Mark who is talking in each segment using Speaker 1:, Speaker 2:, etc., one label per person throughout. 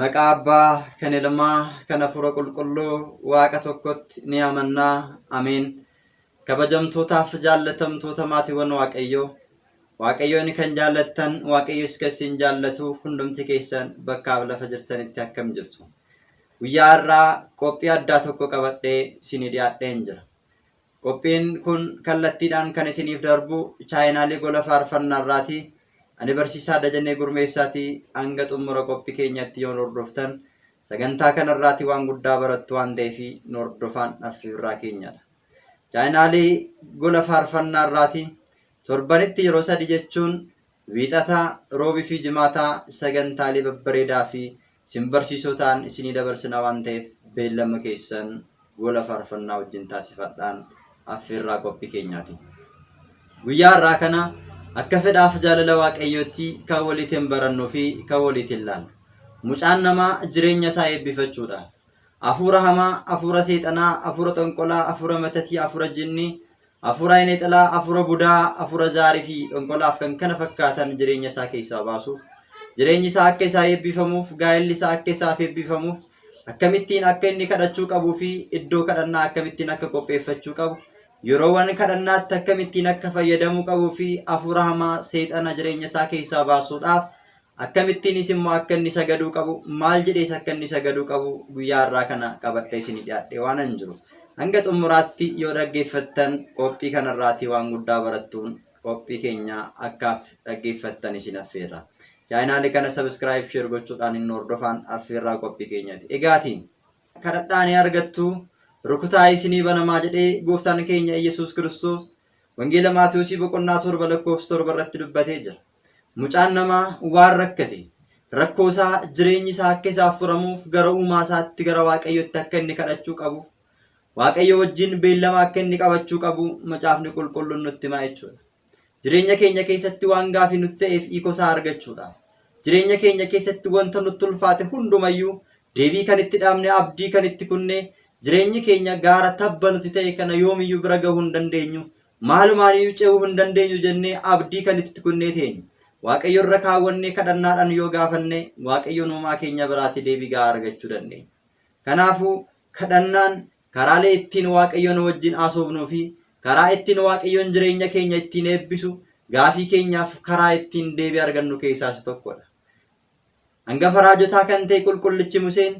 Speaker 1: Maqaa kan ilmaa kan hafuura qulqulluu waaqa tokkotti ni amanna. Ameen. Kabajamtootaaf jaallatamtoota maatiiwwan Waaqayyoon kan jaallattan Waaqayyos isin jaallatu hundumti keessan bakka lafa jirtanitti akkam jirtu. Guyyaa har'aa qophii addaa tokko qabadhee isinii dhiyaadheen jira. Qophiin kun kallattiidhaan kan isiniif darbu chaayinaalii gola faarfannaa irraati. Ani barsiisaa Dajanee Gurmeessaatii hanga xumura qophii keenyatti yoo hordoftan sagantaa kanarraati waan guddaa barattu waan ta'eef nu hordofaan affeerraa keenyadha. Chaayinaalii gola faarfannaa irraati torbanitti yeroo 3 jechuun wiixataa, roobii fi jimaataa sagantaalee babbareedaa fi simbarsiisotaan isinii dabarsina waan ta'eef beellama keessan gola faarfannaa wajjin taasifadhaan affeerraa qophii keenyaati. Guyyaa har'aa kana akka fedhaaf jaalala Waaqayyootti kan waliitiin barannuu fi kan waliitiin ilaallu. Mucaan namaa jireenya isaa eebbifachuudha. Hafuura hamaa, hafuura seexanaa, hafuura xonqolaa, hafuura matatii, hafuura jinnii, hafuura ineexalaa, hafuura budaa, hafuura zaarii fi xonqolaaf kan kana fakkaatan jireenya isaa keessaa baasuuf, jireenyi isaa akka isaa eebbifamuuf, gaa'elli isaa akka isaaf eebbifamuuf, akkamittiin akka inni kadhachuu qabuu fi iddoo kadhannaa akkamittiin akka qopheeffachuu qabu, yeroowwan kadhannaatti akkamittiin akka fayyadamuu qabuu fi hafuura hamaa seexana jireenya isaa keessaa baasuudhaaf akkamittiinis immoo akka inni sagaduu qabu, maal jedhees akka inni sagaduu qabu guyyaa har'aa kana qabadhee isinii dhiyaadhee waan jiru. Hanga xumuraatti yoo dhaggeeffattan qophii kanarraatii waan guddaa barattuun qophii keenya akkaaf dhaggeeffattan isin affeerra. Chaayinaalii kana subscribe share gochuudhaan inni hordofaan affeerraa qophii keenyaati. Egaatiin kadhadhaa ni argattu. Rukutaa isinii banamaa jedhee gooftaan keenya Yesuus Kiristoos wangeela Maatiyuus boqonnaa 7 lakkoofsa 7 irratti dubbatee jira. Mucaan namaa waan rakkate rakkoo isaa jireenyi isaa akka isaaf furamuuf gara uumaa isaatti gara Waaqayyootti akka inni kadhachuu qabu, Waaqayyo wajjin beellama akka inni qabachuu qabu macaafni qulqulluun nutti hima jechuudha. Jireenya keenya keessatti waan gaafii nutti ta'eef hiikoo isaa argachuudhaaf, jireenya keenya keessatti wanta nutti ulfaate hundumayyuu deebii kan itti dhaabne, abdii kan itti kunne, jireenyi keenya gaara tabba nuti ta'e kana yoomiyyuu bira gahuu hin dandeenyu, maalumaaniyyuu ce'uu hin dandeenyu jennee abdii kan itti kunnee teenyu. Waaqayyo irra kaawwannee kadhannaadhaan yoo gaafanne Waaqayyoon uumaa keenya biraatti deebii gahaa argachuu dandeenya. Kanaafuu kadhannaan karaalee ittiin Waaqayyoon wajjin haasofnuu fi karaa ittiin Waaqayyoon jireenya keenya ittiin eebbisu, gaafii keenyaaf karaa ittiin deebii argannu keessaa isa tokkodha. Hangafa raajotaa kan ta'e qulqullichi Museen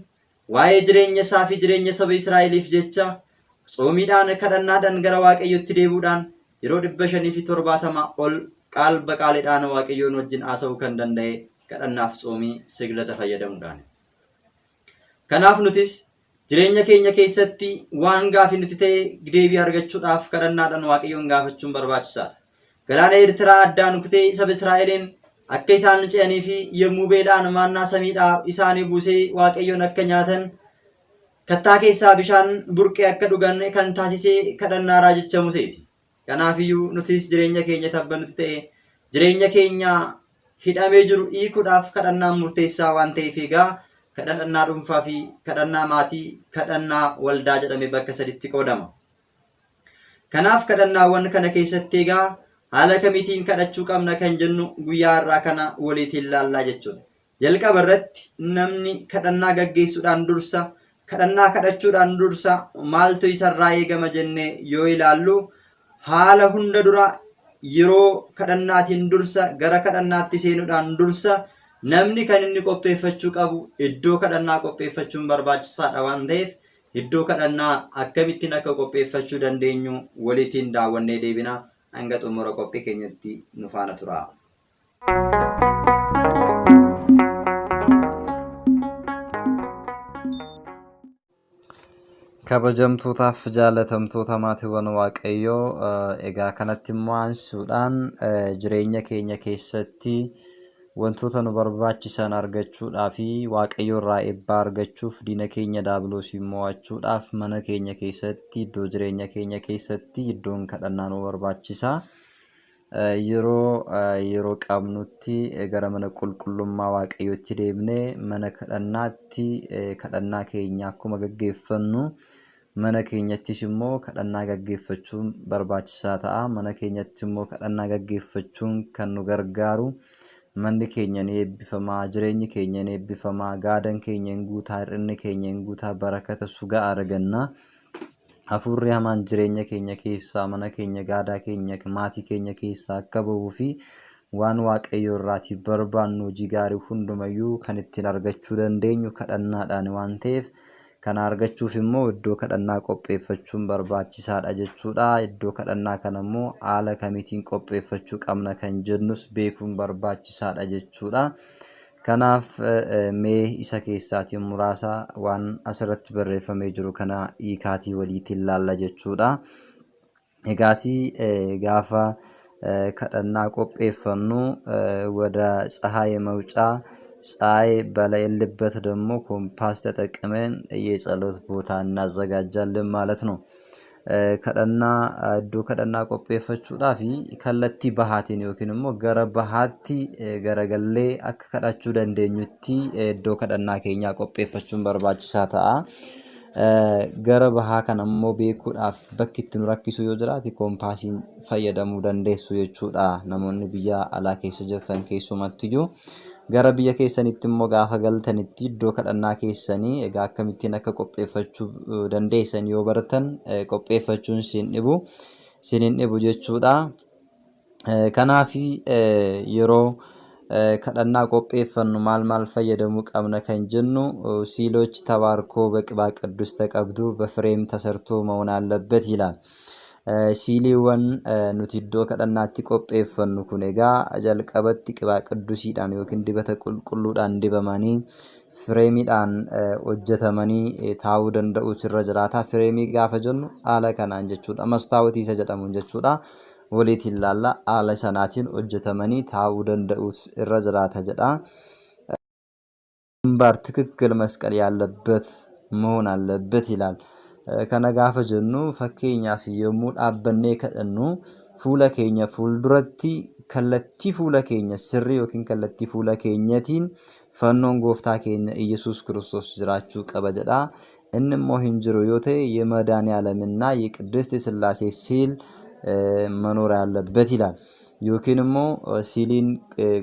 Speaker 1: waa'ee jireenya isaa fi jireenya saba Israa'eliif jecha tsoomiidhaan kadhannaadhaan gara Waaqayyootti deebuudhaan yeroo 570 ol qaal baqaaleedhaan Waaqayyoon wajjin haasa'uu kan danda'e kadhannaaf tsoomii siglata fayyadamuudhaan. Kanaaf nutis jireenya keenya keessatti waan gaafii nuti ta'e deebii argachuudhaaf kadhannaadhaan Waaqayyoon gaafachuun barbaachisaadha. Galaana Eertiraa addaan kutee saba Israa'eliin akka isaan ce'anii fi yommuu beelaan maannaa samiidhaa isaanii buusee Waaqayyoon akka nyaatan kattaa keessaa bishaan burqee akka dhugan kan taasisee kadhannaa raajicha Museeti. Kanaafiyyuu nutis jireenya keenya tabba nuti ta'e jireenya keenya hidhamee jiru hiikuudhaaf kadhannaan murteessaa waan ta'eef egaa kadhannaa dhuunfaa fi kadhannaa maatii, kadhannaa waldaa jedhamee bakka saditti qoodama. Kanaaf kadhannaawwan kana keessatti egaa haala kamiitiin kadhachuu qabna kan jennu guyyaa har'aa kana waliitiin ilaallaa jechuudha. Jalqaba irratti namni kadhannaa gaggeessuudhaan dursa, kadhannaa kadhachuudhaan dursa maaltu isarraa eegama jennee yoo ilaallu haala hunda dura yeroo kadhannaatiin dursa gara kadhannaatti seenuudhaan dursa namni kan inni qopheeffachuu qabu iddoo kadhannaa qopheeffachuun barbaachisaadha waan ta'eef iddoo kadhannaa akkamittiin akka qopheeffachuu dandeenyu waliitiin daawwannee deebina. Hanga xumura qophii keenyatti nu faana tura. Kabajamtootaaf jaalatamtoota maatiiwwan Waaqayyoo egaa kanatti immoo aansuudhaan jireenya keenya keessatti wantoota nu barbaachisan argachuudhaa fi Waaqayyo irraa eebbaa argachuuf diina keenya daabiloosii mo'achuudhaaf mana keenya keessatti iddoo jireenya keenya keessatti iddoon kadhannaa nu barbaachisa. Yeroo qabnutti gara mana qulqullummaa Waaqayyootti deemnee mana kadhannaatti kadhannaa keenya akkuma gaggeeffannu mana keenyattis immoo kadhannaa gaggeeffachuun barbaachisaa ta'a. Mana keenyatti immoo kadhannaa gaggeeffachuun kan nu gargaaru manni keenya ni eebbifamaa, jireenyi keenya ni eebbifamaa, gaadaan keenya ni guutaa, hir'inni keenya ni guutaa, barakata sugaa arganna. Hafuurri hamaan jireenya keenya keessaa, mana keenya, gaadaa keenya, maatii keenya keessaa akka bahuu fi waan waaqayyo irraatii barbaannu hojii gaarii hundumayyuu kan ittiin argachuu dandeenyu kadhannaadhaan waan ta'eef kana argachuuf immoo iddoo kadhannaa qopheeffachuun barbaachisaadha jechuudha. Iddoo kadhannaa kana immoo haala kamiitiin qopheeffachuu qabna kan jennus beekuun barbaachisaadha jechuudha. Kanaaf mee isa keessaatiin muraasa waan asirratti barreeffamee jiru kana hiikaatii waliitiin ilaalla jechuudha. Egaatii gaafa kadhannaa qopheeffannu ወደ ፀሐይ መውጫ ፀሐይ በሌለበት ደግሞ ኮምፓስ ተጠቅመን የጸሎት ቦታ እናዘጋጃለን ማለት ነው። ከደና ከደና ቆጴፈቹዳፊ ከለቲ ባሃቲን ዮኪንሞ ገረ ባሃቲ ገረገሌ አከከዳቹ ደንደኙቲ ዶ ከደና ኬኛ ቆጴፈቹን በርባችሳታ ገረ ባሃ ከነሞ ቤኩዳፍ በክት ኑራኪሱ ዮጅራቲ ኮምፓሲን ፈየደሙ ደንደሱ የቹዳ ነሞን ቢያ አላኬስ ጀርተን ኬሱ መትዩ gara biyya keessanitti immoo gaafa galtanitti iddoo kadhannaa keessanii egaa akkamittiin akka qopheeffachuu dandeessan yoo baratan qopheeffachuun sin dhibu jechuudha. Kanaaf yeroo kadhannaa qopheeffannu maal fayyadamuu qabna kan jennu ሲሎች ተባርኮ በቅባ ቅዱስ ተቀብቶ በፍሬም ተሰርቶ መሆን አለበት ይላል። ሲሊወን ኑቲዶ ከደናቲ ቆጴፈኑ ኩኔጋ jalqabatti ቅባ ቅዱሲዳን ዮኪን ዲበተ ቁልቁሉዳን ዲበማኒ ፍሬሚዳን ሆጀተመኒ ታው ደንደኡ ሲረጅራታ ፍሬሚ ጋፈ ጀኑ አለ ከናን ጀቹዳ መስታወቲ ሰጀጠሙን ጀቹዳ ወሌት ይላላ አለ ሰናቲን ሆጀተመኒ ታው ደንደኡ ሲረጅራታ ጀዳ ግንባር ትክክል መስቀል ያለበት መሆን አለበት ይላል። ከነጋፈ ጀኑ ፈከኛፍ የሙድ አበኔ ከደኑ ፉለ ኬኛ ፉል ዱረቲ ከለቲ ፉለ ኬኛ ስሪ ወኪን ከለቲ ፉለ ኬኛቲን ፈኖን ጎፍታ ኬኛ ኢየሱስ ክርስቶስ ዝራቹ ቀበጀዳ እንሞ ሂንጅሩ ዮቴ የመዳን ያለምና የቅድስት ስላሴ ሲል መኖር ያለበት ይላል። ዮኪንሞ ሲሊን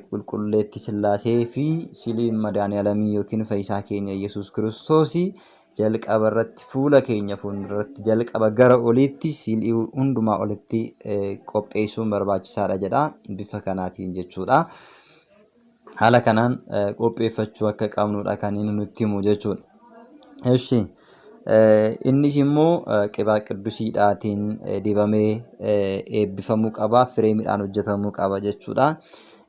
Speaker 1: ቁልቁሌቲ ስላሴ ፊ ሲሊን መዳን ያለሚ ዮኪን ፈይሳ ኬኛ ኢየሱስ ክርስቶስ jalqabarratti fuula keenya fuulduratti jalqaba gara olitti silii hundumaa olitti qopheessuun barbaachisaadha jedha bifa kanaatiin jechuudha. Haala kanaan qopheeffachuu akka qabnudha kan inni nutti himu jechuudha. Eshi innis immoo qibaa qiddusiidhaatiin dibamee eebbifamuu qaba, fireemidhaan hojjetamuu qaba jechuudha.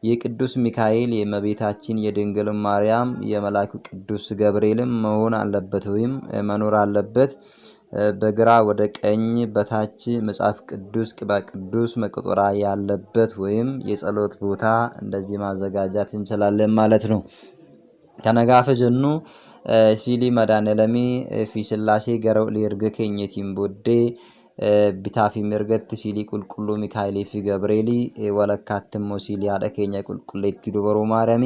Speaker 1: የቅዱስ ሚካኤል የእመቤታችን የድንግል ማርያም የመላኩ ቅዱስ ገብርኤልም መሆን አለበት ወይም መኖር አለበት። በግራ ወደ ቀኝ በታች መጽሐፍ ቅዱስ ቅባ ቅዱስ መቆጠራ ያለበት ወይም የጸሎት ቦታ እንደዚህ ማዘጋጃት እንችላለን ማለት ነው። ከነጋፈ ጀኑ ሲሊ መዳነለሚ ፊስላሴ ገረው ሊርገ ከኘቲም ቦዴ ቢታፊ መርገት ሲሊ ቁልቁሉ ሚካኤል ፊ ገብርኤል ወለካትሞ ሲሊ ያደ ኬኛ ቁልቁሌቲ ዱበሩ ማርያሚ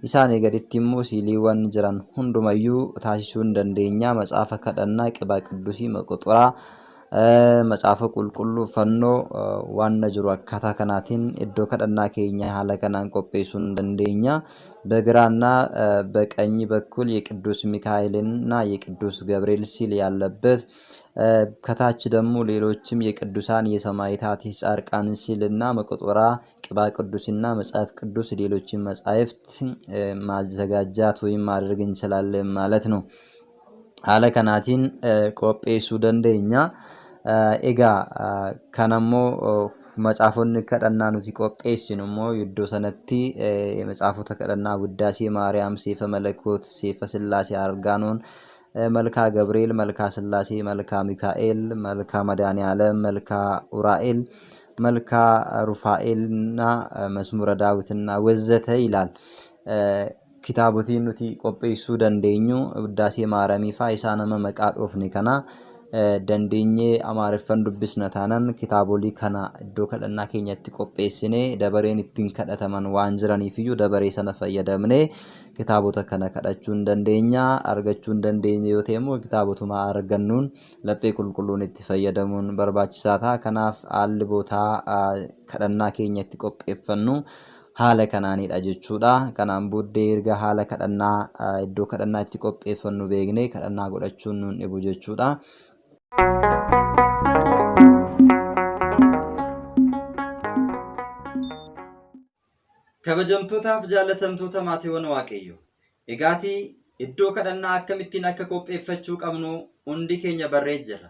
Speaker 1: ኢሳኔ ገዲቲሞ ሲሊ ወን ጅራን ሁንዱማዩ ታሲሱ እንደንደኛ መጽሐፈ ከደና ቅባ ቅዱሲ መቆጠራ መጽሐፈ ቁልቁሉ ፈኖ ዋና ጅሩ አካታ ከናቲን እዶ ከደና ኬኛ ሐለ ከናን ቆጴሱን እንደንደኛ በግራና በቀኝ በኩል የቅዱስ ሚካኤልና የቅዱስ ገብርኤል ሲል ያለበት ከታች ደግሞ ሌሎችም የቅዱሳን የሰማዕታት የጻድቃን ሲልና መቆጠራ ቅባ ቅዱስና መጽሐፍ ቅዱስ ሌሎችም መጻሕፍት ማዘጋጃት ወይም ማድረግ እንችላለን ማለት ነው። ሐለ ከናቲን ቆጴሱ ደንደኛ ኤጋ ከነሞ መጽሐፉን ከደና ኑቲ ቆጴሲኑሞ ይዶ ሰነቲ የመጽሐፉ ተከደና ውዳሴ ማርያም ሴፈ መለኮት ሴፈ ስላሴ አርጋኖን መልካ ገብርኤል መልካ ስላሴ መልካ ሚካኤል መልካ መድኃኔዓለም መልካ ኡራኤል መልካ ሩፋኤልና መዝሙረ ዳዊትና ወዘተ ይላል። ኪታቦቲን ኑቲ ቆጴሱ ደንደኙ ውዳሴ ማርያም ይፋ ኢሳነመ መቃዶፍኒ ከና dandeenyee amaariffan dubbisna taanaan kitaabolii kana iddoo kadhannaa keenyatti qopheessinee dabareen ittiin kadhataman waan jiraniifiyyuu dabaree sana fayyadamnee kitaabota kana kadhachuu dandeenya argachuu dandeenya yoo ta'e immoo kitaabotuma argannuun laphee qulqulluun itti fayyadamuun barbaachisaa ta'a. Kanaaf haalli bootaa kadhannaa keenyatti qopheeffannu haala kanaanidha jechuudha. Kanaan booddee erga haala kadhannaa iddoo kadhannaa itti qopheeffannu beeknee kadhannaa godhachuun nun dhibu jechuudha. Kabajamtootaaf jaalatamtoota maatiiwwan Waaqayyo, egaatii iddoo kadhannaa akkamittiin akka qopheeffachuu qabnu hundi keenya barree jira.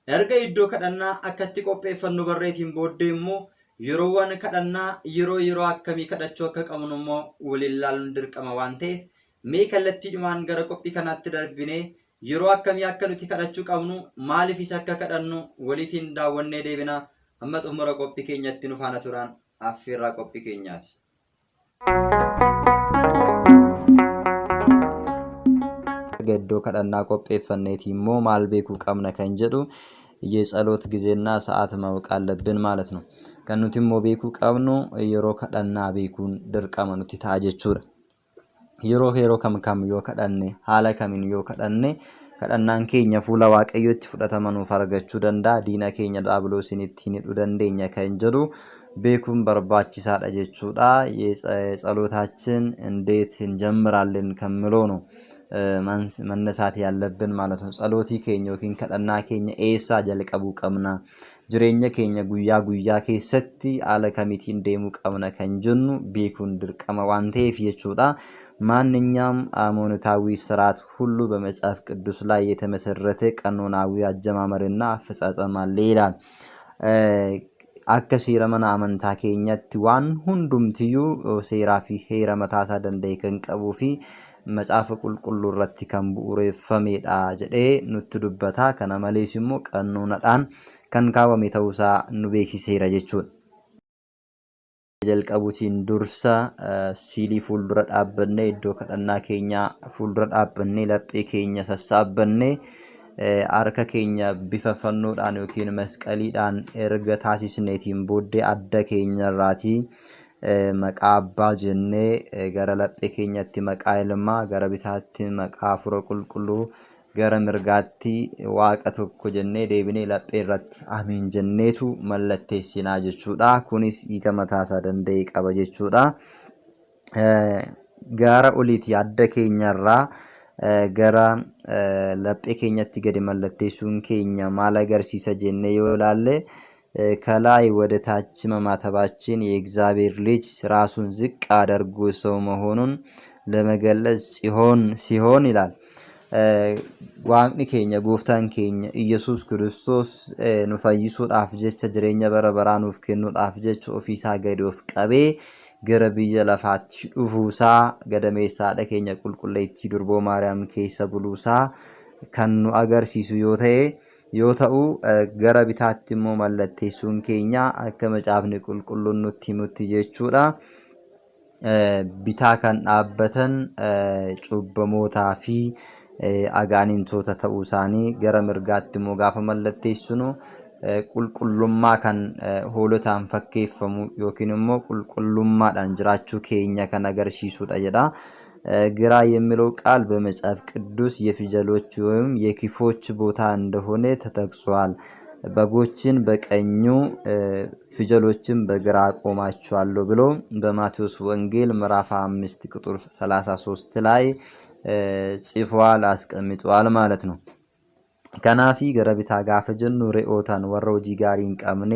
Speaker 1: Erga iddoo kadhannaa akkatti qopheeffannu barreetiin booddee immoo yeroowwan kadhannaa yeroo akkamii kadhachuu akka qabnu immoo waliin ilaaluun dirqama waan ta'eef mee kallattiidhumaan gara qophii kanaatti darbinee yeroo akkamii akka nuti kadhachuu qabnu maaliifis akka kadhannu waliitiin daawwannee deebina. Amma xumura qophii keenyatti nu faana turaan affeerraa qophii keenyaati. Iddoo kadhannaa qopheeffanneeti immoo maal beekuu qabna kan jedhu የጸሎት ጊዜና ሰዓት ማወቅ አለብን ማለት ነው። ከኑቲም ሞቤኩ ቀብኑ የሮ ከዳና ቤኩን ድርቀመ ኑቲ ታጀቹራ የሮ ከም ዮ ከዳኔ ሐላ ከሚን ዮ ከዳኔ ከዳናን ኬኛ ፉላ ዋቀዮች ፍደተመኑ ፈርገቹ ደንዳ ዲና ኬኛ ዳብሎሲኒቲኒ ዱደንደኛ ከንጀዱ ቤኩን በርባቺሳ ዳጀቹዳ የጸሎታችን እንዴት እንጀምራለን ከምሎ ነው መነሳት ያለብን ማለት ነው። ጸሎቲ ኬኛ ወኪን ከዳና ኬኛ ኤሳ ጀልቀቡ ቀምና ጅሬኛ ኬኛ ጉያ ኬሰቲ አለ ከሚቲ እንደሙ ቀምና ከንጀኑ ቤኩን ድርቀማ ዋንቴፍ የቹዳ ማንኛም አሞነታዊ ስርዓት ሁሉ በመጽሐፍ ቅዱስ ላይ የተመሰረተ ቀኖናዊ አጀማመርና አፈጻጸም አለ ይላል። አከሲረመና አመንታ ኬኛቲ ዋን ሁንዱምቲዩ ሴራፊ ሄራ መታሳ ደንደይ ከንቀቡፊ መጽሐፍ ቁልቁሉ ረቲ ከንቡሬፈሜዳ ጀዴ ኑትዱበታ ከነመሌሲሞ ቀኖናዳን ከንካወሜ ተውሳ ኑቤክሲሴራ ጀቹን ጀልቀቡቲን ዱርሳ ሲሊ ፉልዱራ ዳበኔ ኢዶ ከዳና ኬኛ ፉልዱራ ዳበኔ ለጴ ኬኛ ሰሳበኔ አርከ ኬኛ ቢፈፈኖዳን ዮኪን መስቀሊዳን ኤርገ ታሲስኔቲን ቦዴ አደ ኬኛ ራቲ መቃባ ጀኔ ገረ ለጴ ኬኛቲ መቃይልማ ገረ ቢታቲ መቃ ፉረ ቁልቁሉ ገረ ምርጋቲ ዋቀቶኮ ጀኔ ዴቢኔ ለጴረት አሚን ጀኔቱ መለቴሲና ጀቹዳ ኩኒስ ይከመታሳ ደንደይ ቀበ ጀቹዳ ጋራ ኡሊቲ አደ ኬኛራ ገራ ለጴ ኬኛቲ ገዲ መለቴሱን ኬኛ ማላገርሲሰ ጀኔ ይወላለ ከላይ ወደ ታች መማተባችን የእግዚአብሔር ልጅ ራሱን ዝቅ አድርጎ ሰው መሆኑን ለመገለጽ ሲሆን ይላል። ዋቅኒ ኬኛ ጎፍታን ኬኛ ኢየሱስ ክርስቶስ ኑፋይሱ ዳፍጀቸ ጅሬኛ በረበራ ኑፍ ከኑ ዳፍጀቸ ኦፊሳ ገዶፍ ቀቤ ገረብየ ለፋት ዱፉሳ ገደሜሳ ደኬኛ ቁልቁለይቲ ዱርቦ ማርያም ኬሰ ብሉሳ ከኑ አገርሲሱ ዮታኡ ገረቢታቲሞ መለቴሱን ኬኛ አከመጫፍኒ ቁልቁሉን ኑቲ ጀቹዳ ቢታ ከን ዳበተን ጩበሞታፊ አጋኒንቶታ ተኡሳኒ ገረ ምርጋቲሞ ጋፈ መለቴሱኑ ቁልቁሉማ ከን ሆሎታን ፈኬፈሙ ዮኪንሞ ቁልቁሉማ ዳንጅራቹ ኬኛ ከነገርሲሱ ዳየዳ ግራ የሚለው ቃል በመጽሐፍ ቅዱስ የፍየሎች ወይም የኪፎች ቦታ እንደሆነ ተጠቅሷል። በጎችን በቀኙ ፍየሎችን በግራ ቆማቸዋለሁ ብሎ በማቴዎስ ወንጌል ምዕራፍ 5 ቁጥር 33 ላይ ጽፏል አስቀምጧል ማለት ነው። ከናፊ ገረቢታ ጋፈጀኑ ሬኦታን ወሮጂ ጋሪን ቀምኔ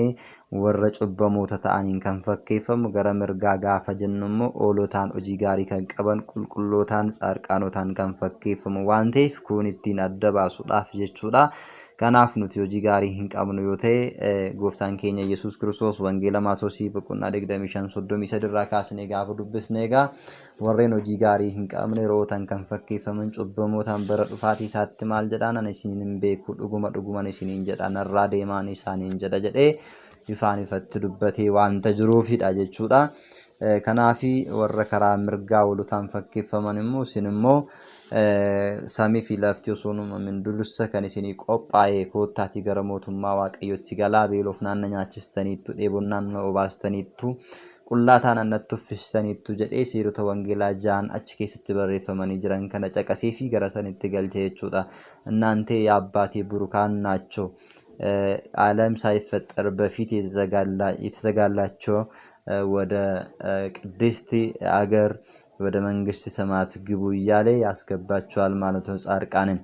Speaker 1: ወረጮ በሞታ ታአኒን ከንፈከፈም ገረምርጋ ጋፈጀኑሞ ኦሎታን ኦጂ ጋሪ ከንቀበን ቁልቁሎታን ጻርቃኖታን ከንፈከፈም ዋንቴፍ ኩኒቲን አደባሱ ዳፍ ጀቹዳ ከናፍ ኑቲ ኦጂ ጋሪ ህንቀምኑ ዮቴ ጎፍታን ኬኛ ኢየሱስ ክርስቶስ ወንጌላ ማቶሲ በቁና ደግደሚሻን ሶዶሚ ሰድራ ካስኔ ጋፍ ዱብስ ኔጋ ወሬን ኦጂ ጋሪ ህንቀምኔ ሮታን ከንፈከፈምን ጮበሞታን በረዱፋቲ ሳትማል ጀዳና ነሲንም ቤኩ ዱጉማ ነሲኒን ጀዳና ራዴማኒ ሳኒን ጀዳ ጀዴ ይፋኒ ፈትዱበቴ ዋንተ ጅሮፊዳ ጀቹዳ ከናፊ ወረ ከራ ምርጋ ወሉታን ፈከፈመንሞ ሲንሞ samii fi lafti osoo uumamin dursa kan isinii qophaa'e koottaatii gara mootummaa waaqayyotti galaa beeloof naanna nyaachistaniittu dheebonnaan na obaastaniittu qullaa taanaan natti uffistaniittu jedhee seerota wangeelaa 6 achi keessatti barreeffamanii jiran kana caqasee fi gara sanitti galchee jechuudha. እናንተ የአባቴ ቡሩካን ናቸው ዓለም ሳይፈጠር በፊት የተዘጋላቸው ወደ ቅድስት አገር ወደ መንግስት ሰማያት ግቡ እያለ ያስገባቸዋል ማለት ነው ጻድቃንን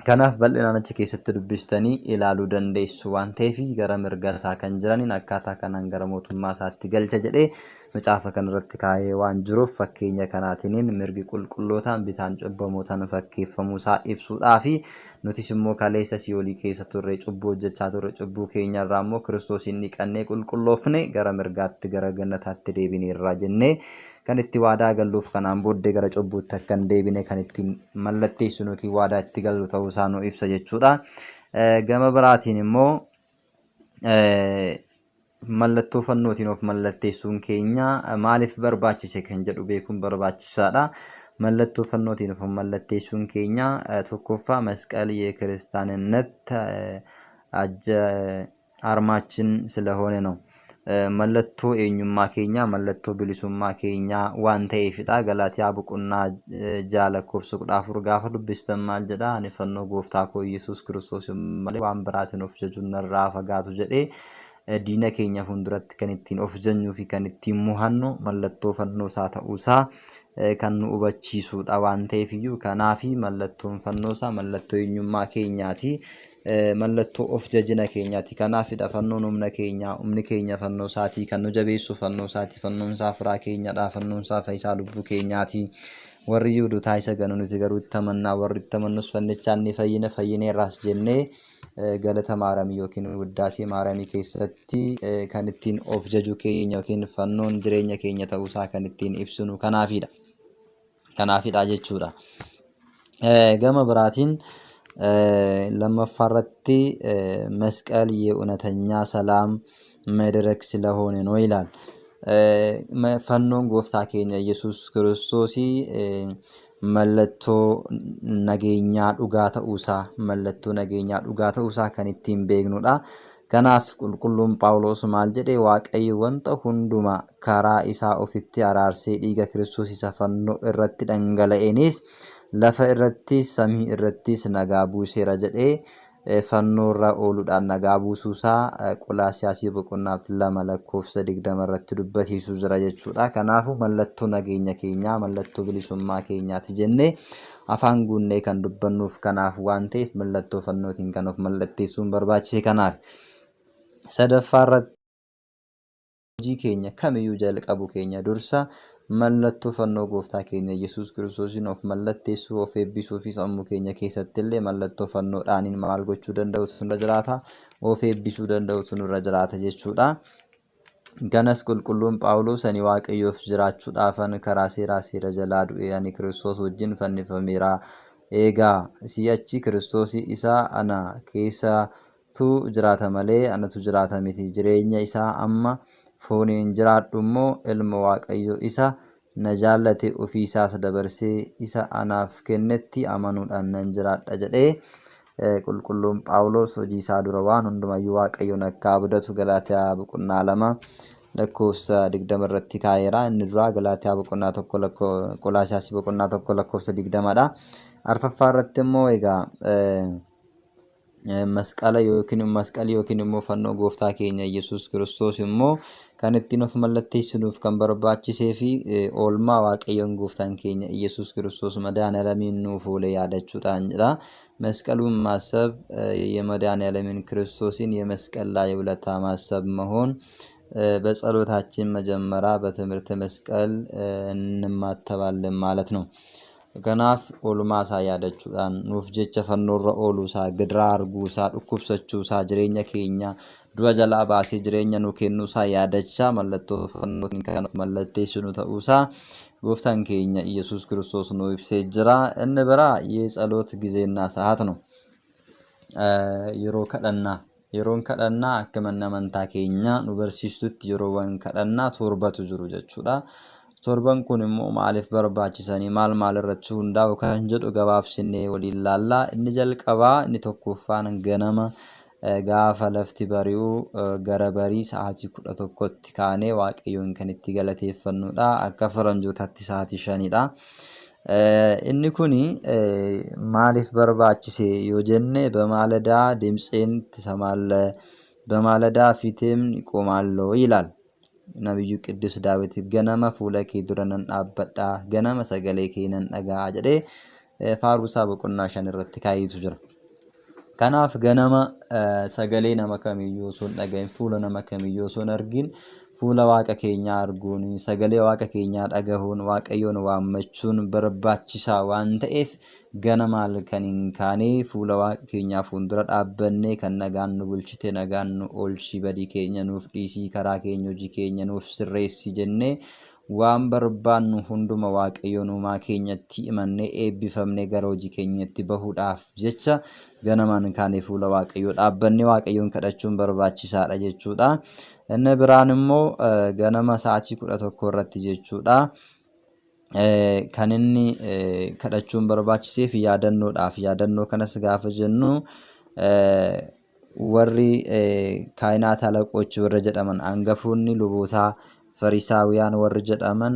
Speaker 1: ከናፍ bal'inaan achi keessatti dubbistanii ilaaluu dandeessu waan ta'eef gara mirga isaa kan jiraniin akkaataa kanaan gara mootummaa isaatti galcha jedhee macaafa kanarratti kaa'ee waan jiruuf fakkeenya kanaatiin mirgi qulqullootaan bitaan cubbamootaan fakkeeffamuu isaa ibsuudhaa fi nutis immoo kaleessa siyoolii keessa turre cubbuu hojjechaa turre cubbuu keenya irraa immoo kiristoosiin dhiqannee qulqulloofne gara mirgaatti gara gannataatti deebineerra jennee kan itti waadaa galluuf kanaan booddee gara cubbuutti akka hin deebine kan ittiin mallatteessinu yookiin waadaa itti gallu ta'uu isaa nu ibsa jechuudha. Gama biraatiin immoo mallattoo fannootiin of mallatteessuun keenya maaliif barbaachise kan jedhu beekuun barbaachisaadha. Mallattoo fannootiin of mallatteessuun keenya tokkoffaa መስቀል የክርስቲያንነት አርማችን ስለሆነ ነው። mallattoo eenyummaa keenya mallattoo bilisummaa keenya waan ta'eefidha. Galaatiyaa boqonnaa 6:14 gaafa dubbistan maal jedha ani fannoo gooftaa koo Yesuus Kiristoos malee waan biraatiin of jajuun narraa fagaatu jedhee diina keenya fuulduratti kan ittiin of jannuu fi kan ittiin muhannu mallattoo fannoo isaa ta'uusaa kan nu hubachiisudha waan ta'eef iyyuu kanaafi mallattoon fannoo isaa mallattoo eenyummaa keenyaati. mallattoo of jajina keenyaati kanaafidha fannoon humni keenya fannoo isaatii kan nu jabeessu fannoo isaatii fannoon isaa firaa keenyadha fannoon isaa fayyisaa lubbuu keenyaati. warri Yihuudootaa isa ganu nuti garuu itti amannaa warri itti amannus fannichaan ni fayyineerraas jennee galata maaramii yookiin wuddaasee maaramii keessatti kan ittiin of jaju keenya yookiin fannoon jireenya keenya ta'uusaa kan ittiin ibsinu kanaafidha jechuudha. gama biraatiin ለመፋረቲ መስቀል የእውነተኛ ሰላም መድረክ ስለሆነ ነው ይላል። ፈኖን ጎፍታ ኬኛ ኢየሱስ ክርስቶስ መለቶ ነገኛ ዱጋታ ኡሳ መለቶ ነገኛ ዱጋታ ኡሳ ከንቲን ቤግኑዳ ከናፍ ቁልቁሉም ጳውሎስ ማልጀዴ ዋቀይ ወንተ ሁንዱማ ካራ ኢሳ ኦፊቲ አራርሴ ዲጋ ክርስቶስ ይሰፈኖ እረቲ ደንገለኤኒስ lafa irratti samii irrattis nagaa buuseera jedhee fannoorra ooluudhaan nagaa buusuusaa Qolaasiyaas boqonnaa 2:20 irratti dubbatiisu jira jechuudha. Kanaafuu mallattoo nageenya keenyaa mallattoo bilisummaa keenyaati jennee afaan guunnee kan dubbannuuf kanaaf waan ta'eef mallattoo fannootiin kan of mallatteessuun barbaachise kanaaf. Sadaffaarratti hojii keenya kamiyyuu jalqabu keenya dursa mallattoo fannoo gooftaa keenya Yesuus Kiristoosiin of mallatteessuu of eebbisuu fi sammuu keenya keessatti illee mallattoo fannoodhaaniin maal gochuu danda'utu nurra jiraata of eebbisuu danda'utu nurra jiraata jechuudha. ganas qulqulluun Phaawulos ani waaqayyoof jiraachuudhaafan karaa seera jalaa du'e ani Kiristoos wajjin fannifameera eegaa si'achi Kiristoos isaa ana keessatu jiraata malee anatu jiraata miti jireenya isaa amma fooniin jiraadhu immoo ilma waaqayyo isa na jaallate ofii isaas dabarsee isa anaaf kennetti amanuudhaan nan jiraadha jedhee qulqulluun Phaawulos hojii isaa dura waan hundumayyuu waaqayyoon akka abdatu Galaatiyaa boqonnaa 2:20 irratti kaa'eera. inni duraa Galaatiyaa boqonnaa 1 Qolaasiyaas boqonnaa 1:20dha. arfaffaa irratti immoo egaa masqala yookiin immoo fannoo gooftaa keenya Yesuus Kiristoos immoo kan ittiin of mallatteessinuuf kan barbaachisee fi oolmaa waaqayyoon gooftaan keenya Yesuus Kiristoos መድኃኔዓለምን nuuf oole yaadachuudhaan jedha. መስቀሉን ማሰብ የመድኃኔዓለምን ክርስቶስን የመስቀል ላይ ውለታ ማሰብ መሆን በጸሎታችን መጀመሪያ በትምህርተ መስቀል እንማተባለን ማለት ነው። kanaaf oolmaa isaa yaadachuudhaan nuuf jecha fannoorra ooluusaa gidiraa arguusaa dhukkubsachuusaa jireenya keenya du'a jalaa baasee jireenya nu kennuusaa yaadachaa mallattoo fannootiin kan of mallatteessinu ta'uusaa gooftaan keenya Yesuus Kiristoos nu ibsee jira. inni biraa የጸሎት ጊዜና ሰዓት ነው። yeroon kadhannaa akka mana amantaa keenya nu barsiistutti yeroowwan kadhannaa torbatu jiru jechuudha. torban kun immoo maaliif barbaachisanii maal irratti hundaa'u kan jedhu gabaabsinee waliin laallaa. Inni jalqabaa inni tokkoffaan ganama gaafa lafti bari'u gara barii sa'aatii 11tti kaanee waaqayyoon kan itti galateeffannudha. Akka faranjootaatti sa'aatii 5dha. inni kuni maaliif barbaachise yoo jenne በማለዳ ድምፄን ትሰማለህ በማለዳ ፊቴም ይቆማለሁ ይላል ነብዩ ቅዱስ ዳዊት ገነመ ፉለኬ ዱረነን አበዳ ገነመ ሰገሌ ኬነን ደጋ ጀዴ ፋሩሳ በቁና ሸንረት ካይቱ ጅራ ከናፍ ገነመ ሰገሌ ነመከሚዮ ሶን ደጋን ፉለ ነመከሚዮ ሶን አርጊን fuula waaqa keenyaa arguun sagalee waaqa keenyaa dhagahuun waaqayyoon waammachuun barbaachisaa waan ta'eef ganama halkaniin kaanee fuula waaqa keenyaa fuuldura dhaabbannee kan nagaan nu bulchite nagaan nu oolchi badii keenya nuuf dhiisii karaa keenya hojii keenya nuuf sirreessi jennee waan barbaannu hunduma waaqayyoon uumaa keenyatti himannee eebbifamnee gara hojii keenyatti bahuudhaaf jecha ganamaan kaanee fuula waaqayyoo dhaabbannee waaqayyoon kadhachuun barbaachisaadha jechuudha. Inni biraan immoo ganama sa'aatii 11 irratti jechuudha. Kan inni kadhachuun barbaachiseef yaadannoodhaaf yaadannoo kanas gaafa jennu warri kaayinaata alaqoochi warra jedhaman hangafoonni lubootaa farisaawiyaan warri jedhaman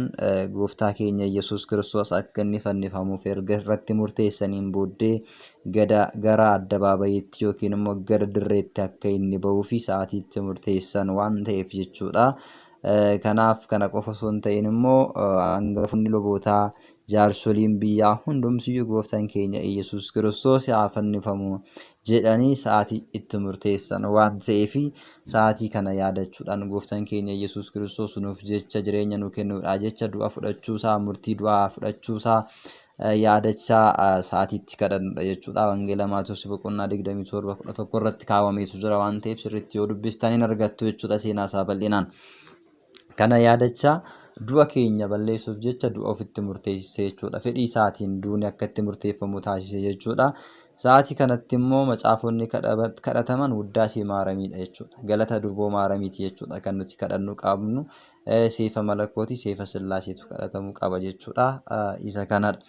Speaker 1: gooftaa keenya Yesuus Kiristoos akka inni fannifamuuf erga irratti murteessaniin booddee gara addabaabayiitti yookiin immoo gara dirreetti akka inni ba'uu fi sa'aatiitti murteessan waan ta'eef jechuudha. Kanaaf kana qofa osoo hin ta'in immoo hangafoonni lubootaa jaarsoliin biyyaa hundumtiyyuu gooftaan keenya Yesuus Kiristoos haa fannifamu jedhanii sa'aatii itti murteessan waan ta'eef sa'aatii kana yaadachuudhaan gooftaan keenya Yesuus Kiristoos nuuf jecha jireenya nu kennuudha jecha du'a fudhachuusaa murtii du'aa fudhachuusaa yaadachaa sa'aatiitti kadhannudha jechuudha. Wangeela Maatewos boqonnaa 27:11 irratti kaawwameetu jira waan ta'eef sirriitti yoo dubbistaniin argattu jechuudha seenaa isaa bal'inaan. Kana yaadachaa du'a keenya balleessuuf jecha du'a ofitti murteessee jechuudha. Fedhii isaatiin duuni akka itti murteeffamu taasise jechuudha. Sa'aatii kanatti immoo macaafonni kadhataman Wuddaasee Maaramiidha jechuudha. Galata Durboo Maaramiiti jechuudha kan nuti kadhannu qabnu. Seefa Malakooti Seefa Sillaaseetu kadhatamuu qaba jechuudha. Isa kanadha.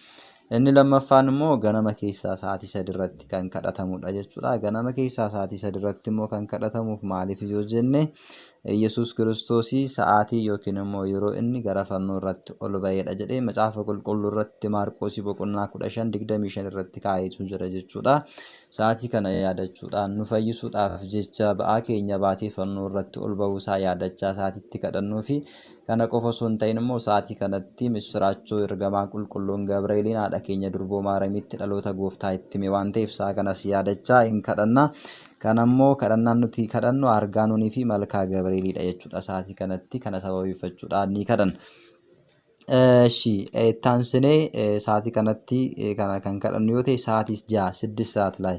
Speaker 1: Inni lammaffaan immoo ganama keessaa sa'aatii 3 irratti kan kadhatamudha jechuudha. Ganama keessaa sa'aatii 3 irratti immoo kan kadhatamuuf maaliif yoo jenne Yesuus Kiristoos sa'aatii yookiin immoo yeroo inni gara fannoo irratti ol ba'eedha jedhee macaafa qulqulluu irratti Maarqos boqonnaa 15:25 irratti kaa'eetu jira jechuudha. Sa'aatii kana yaadachuudhaan nu fayyisuudhaaf jecha ba'aa keenya baatee fannoo irratti ol ba'uusaa yaadachaa sa'aatiitti kadhannuu fi kana qofa osoo hin ta'in immoo sa'aatii kanatti misiraachoo ergamaa qulqulluun Gabri'eeliin haadha keenya Durboo Maaramiitti dhaloota gooftaa itti hime waan ta'eef sa'a kanas yaadachaa hin kadhanna. Kanammoo kadhannaan nuti kadhannu argaanuunii fi malkaa Gabri'eelidha jechuudha. Sa'aatii kanatti kana sababeeffachuudhaan ni kadhanna. Taansinee sa'aatii kanatti kan kadhannu yoo ta'e sa'aatii 6 ሰዓት ላይ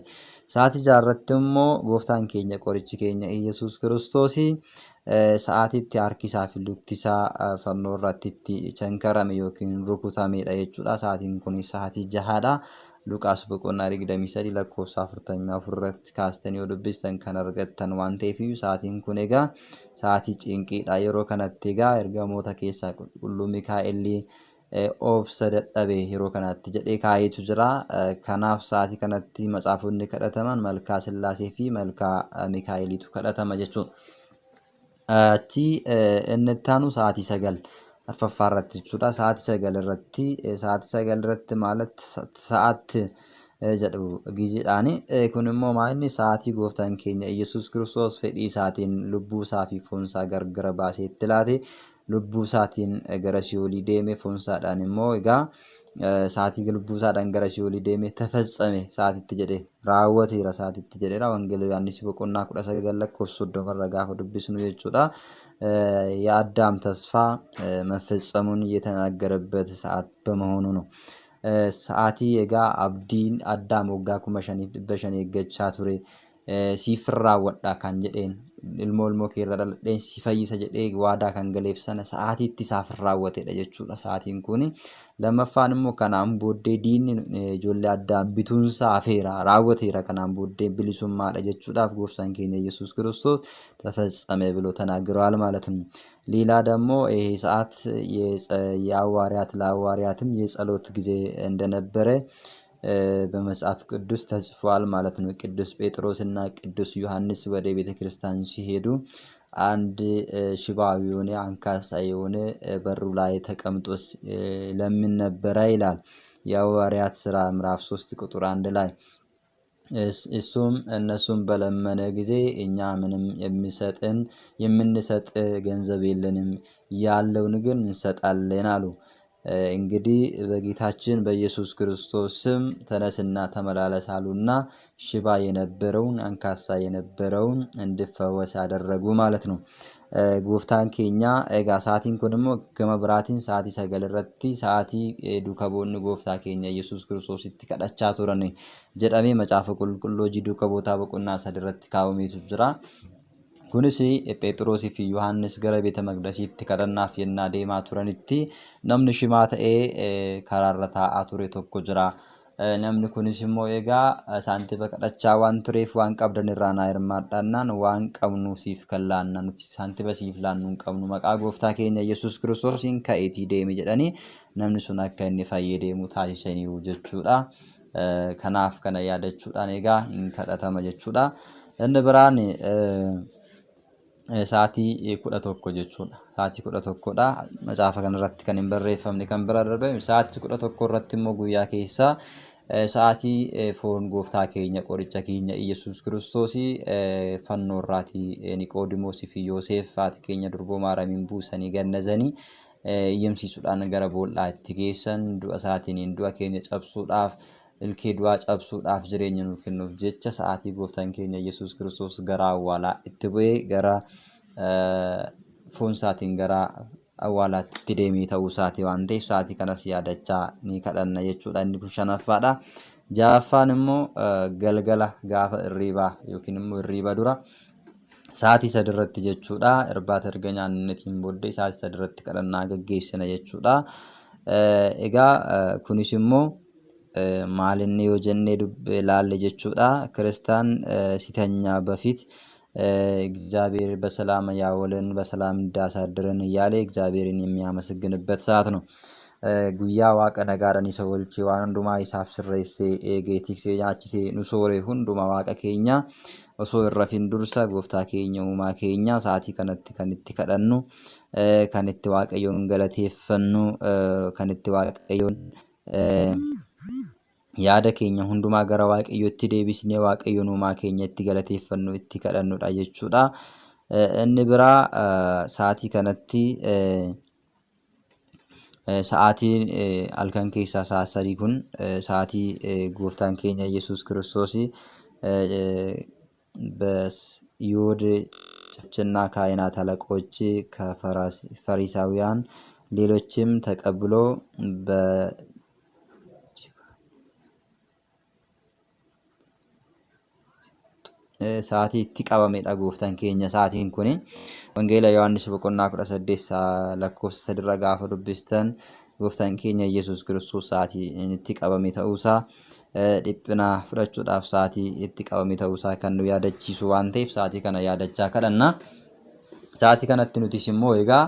Speaker 1: sa'aatii 6 irratti immoo gooftaan keenya qorichi keenya Yesuus Kiristoos sa'aatiitti harki isaa fi lukti isaa fannoo irratti itti chankarame yookiin rukutamedha jechuudha. Sa'aatiin kun sa'aatii 6dha. Luqaas boqonnaa 23 lakkoofsa 44 irratti kaastanii yoo dubbistan kan argattan waan ta'eef sa'aatiin kun egaa sa'aatii cinqiidha. Yeroo kanatti egaa ergamoota keessaa qulqulluu Mikaa'elii obsa dadhabe yeroo kanatti jedhee kaa'eetu jira. Kanaaf sa'aatii kanatti macaafonni kadhataman malkaa Sillaasee fi malkaa Mikaa'eliitu kadhatama jechuudha. Inni itti aanu sa'aatii 9 afaffaarratti jechuudha. Sa'aatii 9 irratti maalatti sa'aatti jedhu giziidhaani. Kun immoo maalni sa'aatii gooftaan keenya Yesuus Kiristoos fedhii isaatiin lubbuu isaa fi foon isaa gargar baasee itti laate lubbuu isaatiin gara Si'oolii deeme foon isaadhaan immoo egaa sa'aatii lubbuu isaadhaan gara Si'oolii deeme tafatsame sa'aatiitti jedhee raawwateera sa'aatiitti jedheera. Wangeela Yohaannis boqonnaa 19 lakkoofsa 30 irra gaafa dubbisnu jechuudha. የአዳም ተስፋ መፈጸሙን እየተናገረበት ሰዓት በመሆኑ ነው። ሰዓቲ የጋ አብዲን አዳም ወጋ ኩመሸኒ በሸኒ ገቻ ቱሬ ሲፍራ ወዳ ካን ጀዴን ilmoo kee irra dhaladheen si fayyisa jedhee waadaa kan galeef sana sa'aatiitti isaaf raawwatedha jechuudha. Sa'aatiin kun lammaffaan immoo kanaan booddee diinni ijoollee Addaam bituunsaa hafeera raawwateera kanaan booddee bilisummaadha jechuudhaaf gooftaan keenya Yesuus Kiristoos ተፈጸመ ብሎ ተናግረዋል ማለት ነው። ሌላ ደግሞ ይሄ ሰዓት የሐዋርያት ለሐዋርያትም የጸሎት ጊዜ እንደነበረ በመጽሐፍ ቅዱስ ተጽፏል ማለት ነው። ቅዱስ ጴጥሮስና ቅዱስ ዮሐንስ ወደ ቤተክርስቲያን ሲሄዱ አንድ ሽባ የሆነ አንካሳ የሆነ በሩ ላይ ተቀምጦ ለምን ነበረ ይላል የሐዋርያት ሥራ ምዕራፍ 3 ቁጥር 1 ላይ እሱም እነሱም በለመነ ጊዜ እኛ ምንም የምንሰጥ ገንዘብ የለንም ያለውን ግን እንሰጣለን አሉ። እንግዲህ በጌታችን በኢየሱስ ክርስቶስ ስም ተነስና ተመላለስ አሉና ሽባ የነበረውን አንካሳ የነበረውን እንዲፈወስ አደረጉ ማለት ነው። ጎፍታን ኬኛ ኤጋ ሰዓቲን ኩንሞ ገመብራቲን ሰዓቲ ሰገለረቲ ሰዓቲ ዱከቦን ጎፍታ ኬኛ ኢየሱስ ክርስቶስ ይትቀዳቻ ቱረኔ ጀዳሜ መጻፈ ቁልቁሎ ጂዱ ከቦታ በቁና ሰድረት ካውሜሱ ጅራ ኩንሲ ጴጥሮስ ፊ ዮሐንስ ገረ ቤተ መቅደሲት ከደናፍ የና ዴማ ቱረንቲ ነምን ሽማተኤ ከራረታ አቱሬ ቶኮ ጅራ namni kunis immoo egaa saanti baqadachaa waan tureef waan qabdan irraa na hirmaadhaannaan waan qabnu siif kallaanna nuti saanti basiif laannu hin qabnu maqaa gooftaa keenya Yesuus Kiristoosiin ka'eetii deemi jedhanii namni sun akka inni fayyee deemu taasisaniiru jechuudha. Kanaaf kana yaadachuudhaan egaa hin kadhatama jechuudha. Inni biraan sa'aatii 11 jechuudha. Sa'aatii 11dha. Macaafa kanarratti kan hin barreeffamne kan bira darbe sa'aatii 11 irratti immoo guyyaa keessa sa'aatii foon gooftaa keenya qoricha keenya Yesuus Kiristoos fannoo irraatii Niqoodimoos fi Yoosef haati keenya durboo Maariyaamiin buusanii gannazanii yemsiisuudhaan gara boollaa itti geessan du'a isaatiin du'a keenya cabsuudhaaf ilkee du'aa cabsuudhaaf jireenya nu kennuuf jecha sa'aatii gooftaan keenya Yesuus Kiristoos gara awwaalaa itti bu'ee gara foon isaatiin gara awwaalaatti itti deemee ta'uu isaatii waan ta'eef sa'aatii kanas yaadachaa ni kadhanna jechuudha. Inni kun shanaffaadha. Ja'affaan immoo galgala gaafa irriibaa yookiin immoo irriiba dura sa'aatii 3 irratti jechuudha. Irbaata erga nyaannetiin booddee sa'aatii 3 irratti kadhannaa gaggeessina jechuudha. Egaa kunis immoo maalinni yoo jennee laalle jechuudha. ክርስቲያን ሲተኛ በፊት እግዚአብሔር በሰላም ያወለን በሰላም እንዳሳደረን እያለ እግዚአብሔርን የሚያመሰግንበት ሰዓት ነው። ጉያ ዋቀ ነጋራኒ ሰወልቺ ዋን ሁንዱማ ኢሳፍ ስሬሴ ኤጌቲክሴ ያቺሴ ኑሶሬ ሁንዱማ ዋቀ ኬኛ ኦሶ ረፊን ዱርሳ ጎፍታ ኬኛ ኡማ ኬኛ ሰዓቲ ከነቲ ከደኑ ከነቲ ዋቀዮን ገለቴፈኑ ከነቲ ዋቀዮን yaada keenya hundumaa gara waaqayyootti deebisnee waaqayyoon uumaa keenyatti galateeffannu itti kadhannudha jechuudha. Inni biraa sa'aatii kanatti sa'aatiin halkan keessaa sa'a 3 kun sa'aatii gooftaan keenya Yesuus Kiristoos በይሁድ ጭፍጭና ካህናት አለቆች ከፈሪሳውያን ሌሎችም ተቀብሎ sa'aatii itti qabamedha gooftaan keenya. Sa'aatiin kun wangeela Yohaannis boqonnaa 18 lakkoofsa 3 irra gaafa dubbistan gooftaan keenya Yesuus Kiristoos sa'aatii itti qabame ta'uusaa dhiphina fudhachuudhaaf sa'aatii itti qabame ta'uusaa kan nu yaadachiisu waan ta'eef sa'aatii kana yaadachaa kadhanna. Sa'aatii kanatti nutis immoo egaa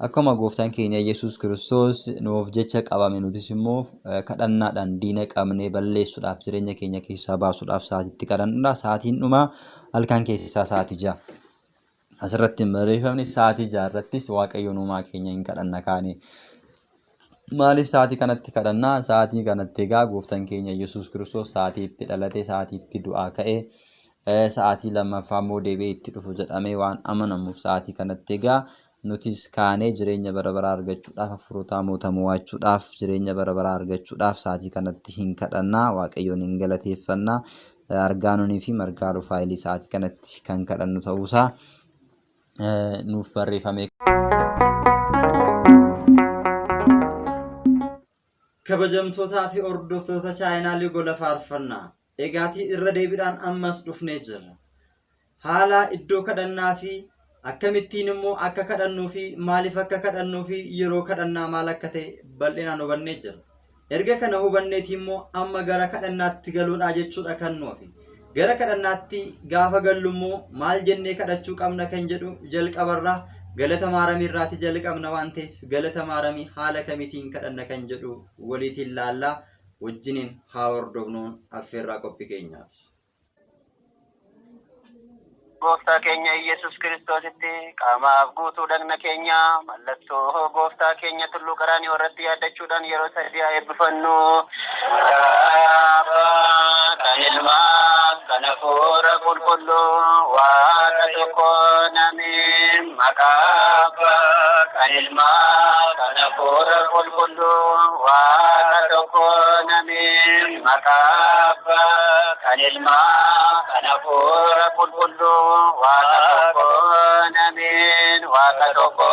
Speaker 1: akkuma gooftaan keenya Yesuus Kiristoos nuuf jecha qabame nutis immoo kadhannaadhaan diina qabnee balleessuudhaaf jireenya keenya keessaa baasuudhaaf sa'aatiitti kadhannudha. Sa'aatiin dhuma halkan keessaa sa'aatii 6. Asirratti barreeffamni sa'aatii 6 irrattis waaqayyoon uumaa keenya hin kadhanna kaane. Maaliif sa'aatii kanatti kadhanna? Sa'aatii kanatti egaa gooftaan keenya Yesuus Kiristoos sa'aatii itti dhalate, sa'aatii itti du'aa ka'e, sa'aatii lammaffaa immoo deebi'ee itti dhufu jedhamee waan amanamuuf sa'aatii kanatti egaa nutis kaanee jireenya bara baraa argachuudhaaf hafuurota mootaa mo'achuudhaaf jireenya bara baraa argachuudhaaf sa'aatii kanatti hin kadhannaa waaqayyoon hin galateeffannaa. Argaanonii fi margaa rufaayilii sa'aatii kanatti kan kadhannu ta'uusaa nuuf barreeffame.
Speaker 2: kabajamtootaa fi hordoftoota chaayinaalii gola faarfannaa eegaatii irra deebiidhaan ammas dhufnee jirra.
Speaker 1: haala iddoo kadhannaa fi akkamittiin immoo akka kadhannuu fi maaliif akka kadhannuu fi yeroo kadhannaa maal akka ta'e bal'inaan hubannee jirra. Erga kana hubanneeti immoo amma gara kadhannaatti galuudha jechuudha kan nuufi. Gara kadhannaatti gaafa gallu immoo maal jennee kadhachuu qabna kan jedhu jalqabarraa galata maaramii irraati jalqabna waan ta'eef galata maaramii haala kamitiin kadhanna kan jedhu waliitiin laallaa wajjiniin haa hordofnuun affeerraa qophii keenyaati.
Speaker 3: Gooftaa keenya Yesus Kiristoositti qaamaaf guutuu dhagna keenya mallattoo gooftaa keenya tulluu qaraanii warratti yaadachuudhaan yeroo sadii haa eebbifannu. Kan Ilmaa kan Hafuura Qulqulluu Waaqa tokko namiin maqaa kan Ilmaa kan Hafuura Qulqulluu Waaqa tokko namiin maqaa kan Ilmaa kan Hafuura Qulqulluu Waaqa tokko namiin Waaqa tokko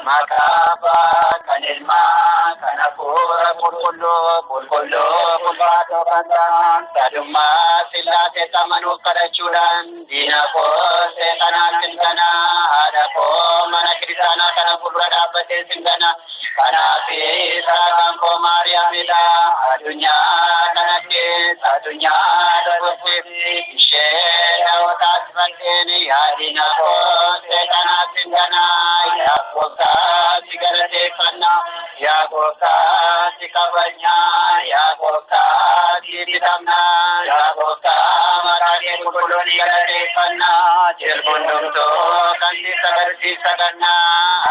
Speaker 3: maqaa kan Ilmaa kan Hafuura Qulqulluu qulqulluu kan sadummaa Sillaasee amanuuf kadhachuudhaan diina koo seexanaa singana haadha koo mana kiristaanaa kana fuuldura dhaabbatee singana kanaaf saakaan koo Maariyaamidha addunyaa kanatti addunyaa dabarseef ishee dhawootaas fanneen yaadina koo seexanaa singana yaa gooftaa si galateeffanna yaa gooftaa si kabajna yaa gooftaa si bitamna yaa gooftaa maqaa kee qulqulluun galateeffanna jirbundumtoo kan si sagadna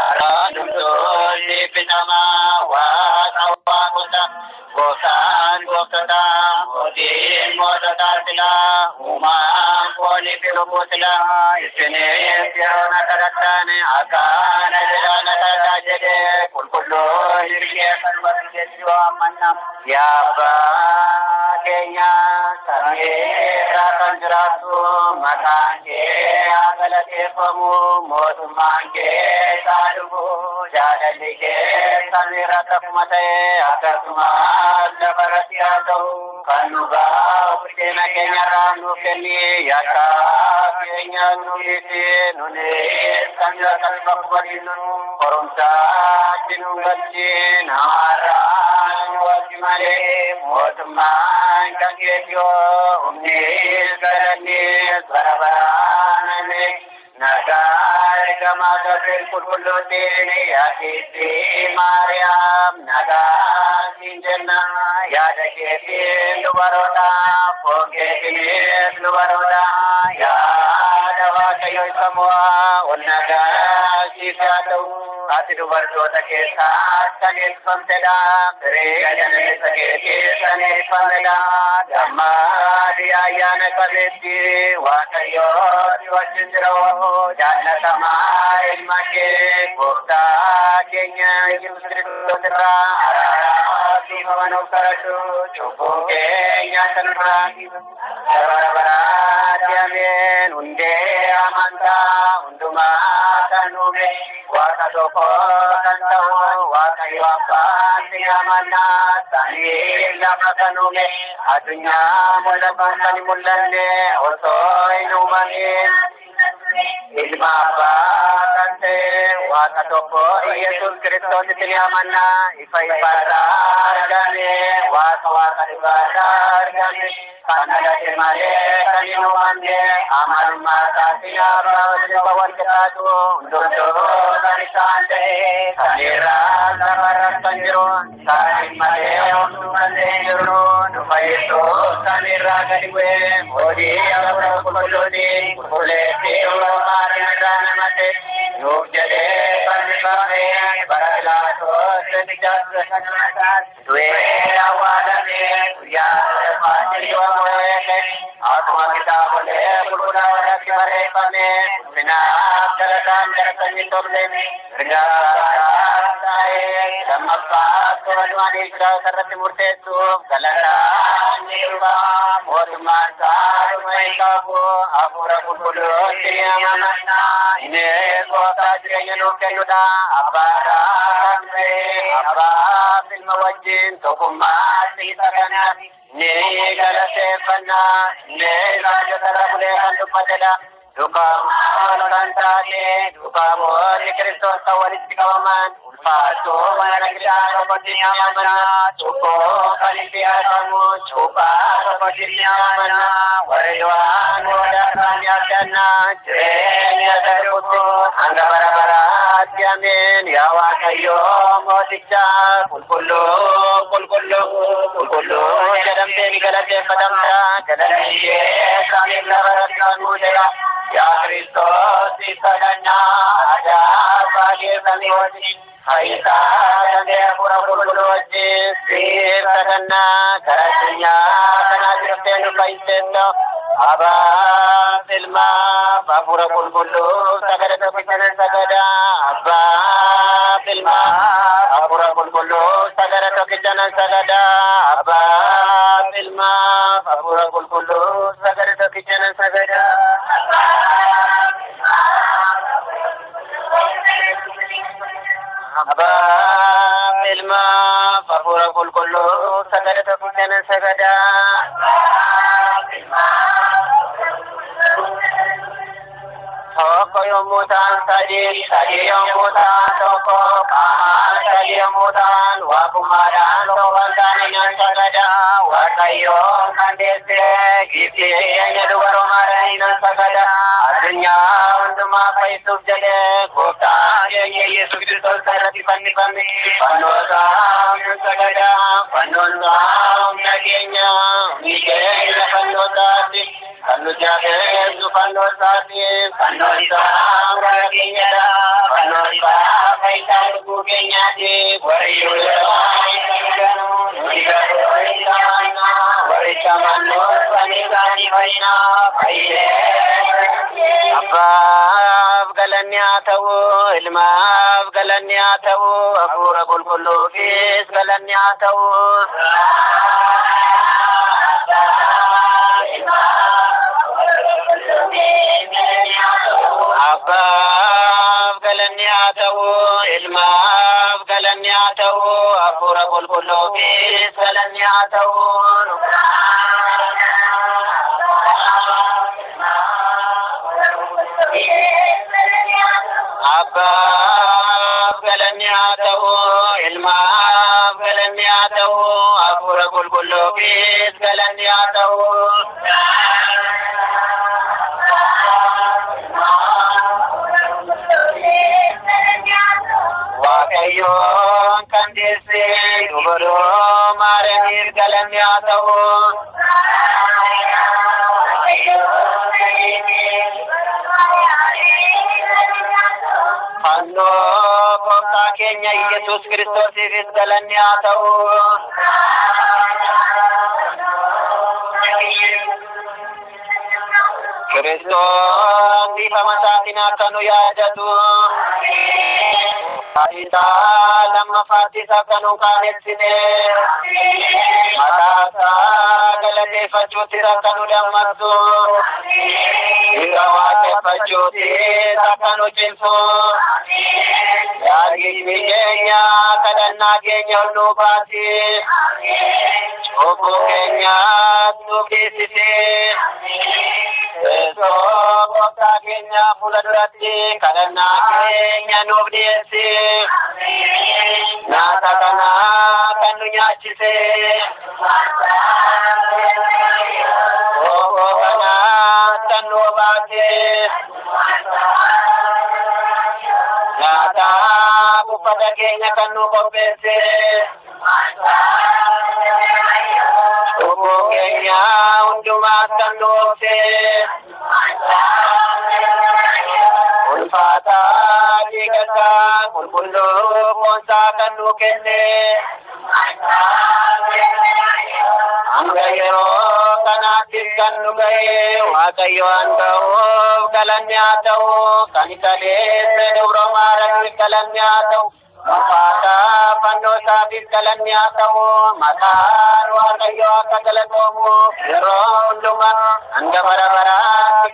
Speaker 3: araadumtoo si bitama waaqa waaqota gooftaan gooftota mootiin moototaa sila uumaan foonii fi lubbuu sila isiniif yeroo na kadhattan akkaana jedhaan kadhataa jedhe qulqulluu hirkee kan barsiisetti waammanna yaa abbaa keenya samii irraa kan jiraattu maqaan kee haa galateeffamu mootummaan kee haa dhufu jaalalli kee samii irratti akkuma ta'e akkasumas lafa irratti haa ta'u kan nu gahu buddeena keenya irraa nuuf kenni yakka keenya nu dhiisi nunis kan jiraatan bakka nu qorumsaatti nu galchi namarraa nu wajji malee mootummaan kan keetiyoo humnis galannis bara baraan nagaa ergamaa Gabriel qulqulluutiin yaasitti Maariyaam nagaa siin jenna yaada keetiin dubaroota foon keetiinis dubaroota yaada Waaqayyo isa mo'aa ol nagaa siif haa ta'u ati dubartoota keessaa saneeffamtedha firee jalaleessa keetii saneeffamtedha gammaadi ayyaana qabeetti Waaqayyo si wajjin jira jaallatamaa ilma kee gooftaa keenya Yesuus Kiristoos irraa araaraa fi amanuuf kadhadhu cubbuu keenya sanirraa bara baraatti ameen hundee amantaa hundumaa kan uume Waaqa tokko kan ta'u Waaqayyo abbaan si amannaa samii lafa kan uume addunyaa mul'atan kan hin mul'anne osoo hin uumamin ilma abbaa kan ta'e Waaqa tokko Yesuus Kiristoositti ni amannaa ifa ifaarraa argame Waaqa ifaarraa argame kan dhalate malee kan hin uumamne amalummaa isaatiin abbaa wajjin wal qixaatu hundumtuu kan isaan ta'e kan irraa lafarras kan jiru isaatiin malee homtuu kan ta'e jiru nu fayyisuuf kan irraa gadi bu'e hojii hafuura qulqulluutiin qulqulleessee Maariyaam irraa namate nuuf jedhee fannifame bara Phiilaaxoos namichaas sanarraas du'ee awwaalame guyyaa Faasikaa mo'ee akkuma kitaabolee qulqullaa'oo irratti barreeffame ulfinaaf galataan gara sanyii tolfame لما فات والوان إجراء سرت مرتسوب غلطان نيربا وثما سار ميكابو أفورا كلو سيامنا إنه كاجرين نوكلودا أبارا أبا في الموجين تقوما سيطرنا نيجا سيفنا نيجا جترب لهم تقتلا Dukam Alantane, Dukam Oli Kristos Tawaliskaman, Ulfato, Managara, Patiamana, Chuko, Kalipiatamu, Chupa, Patiamana, Wariwan, Wadakanyakana, Jenya Daruto, Andavarabara, Yamin, Yawakayo, Moticha, Kulkulu, Jadam Tenikala, Padamta, Kadaniye, Kamila Mudera. Ya Kristus Isagana Ada Bagi Saniwati Haita Dande Pura Pulpuluwati Sirtagana Karasinya Kana Jirtenu Kaisendo Aba Silma Pura Pulpulu Sagada Tapisana Sagada Aba Silma Pura Pulpulu Sagada Tapisana Sagada Aba Silma Pura Pulpulu Sagada Tapisana Sagada Aba ilma fahura kullu sagada tukena sagada Toko yomutan tadi yomutan toko tadi yomutan wakumadan tokantan dengan sagada wakayo kandese giti yang dua romarai dengan sagada artinya untuk mapai subjade kota yang Yesus Kristus terhati pandi panosam sagada panosam naginya nigenya panosati panosake panosati panosam naginya panosam kaitan kugenya di wariyo Abab galanya tahu, ilmab galanya tahu, apura kulkulu fis galanya tahu. Abab galanya tahu, ilmab galanya tahu, apura kulkulu fis galanya tahu. Abab galanya tahu, ilmab galanya tahu, apura kulkulu fis galanya tahu. Wakayon kandisi dubaro marenir galanya tahu. Anno kota kenya Yesus Kristus ibis galanya tahu. Kristus di pamasakin akan uyajatu. Kita lama fatisa kanu kanit sine. Matasa galate fajuti kanu damatu. Irawate fajuti kanu jinsu. Yagi kenya kadana kenya nubati. Opo kenya nubisisi. So kota kenya puladurati kadana kenya nubdiesi. Natakana kanunya chise. Opo kana tanubati. Nata kupada kenya kanu kopese. Opo kenya undumat kanose. Ulfata dikata kulkundo ponsa kanu kene. Angayero kanatis kanu gaye wakayuan kau galanya tau kanikade seduro maran kalamiyaatau mafata pandosa bis kalamiyaatau matar waaqayyo akka galatomu yeroo anda bara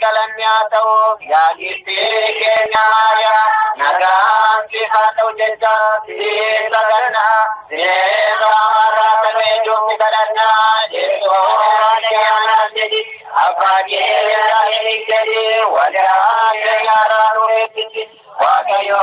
Speaker 3: kalamiyaatau yaagirti keenyaaya nagaan sifatau jecha sisaganna sisamarra tameejumni kadhanna jechuudha jedhi abbaatii ilaahii jedhi walaa yaaraan ureettisi waaqayyo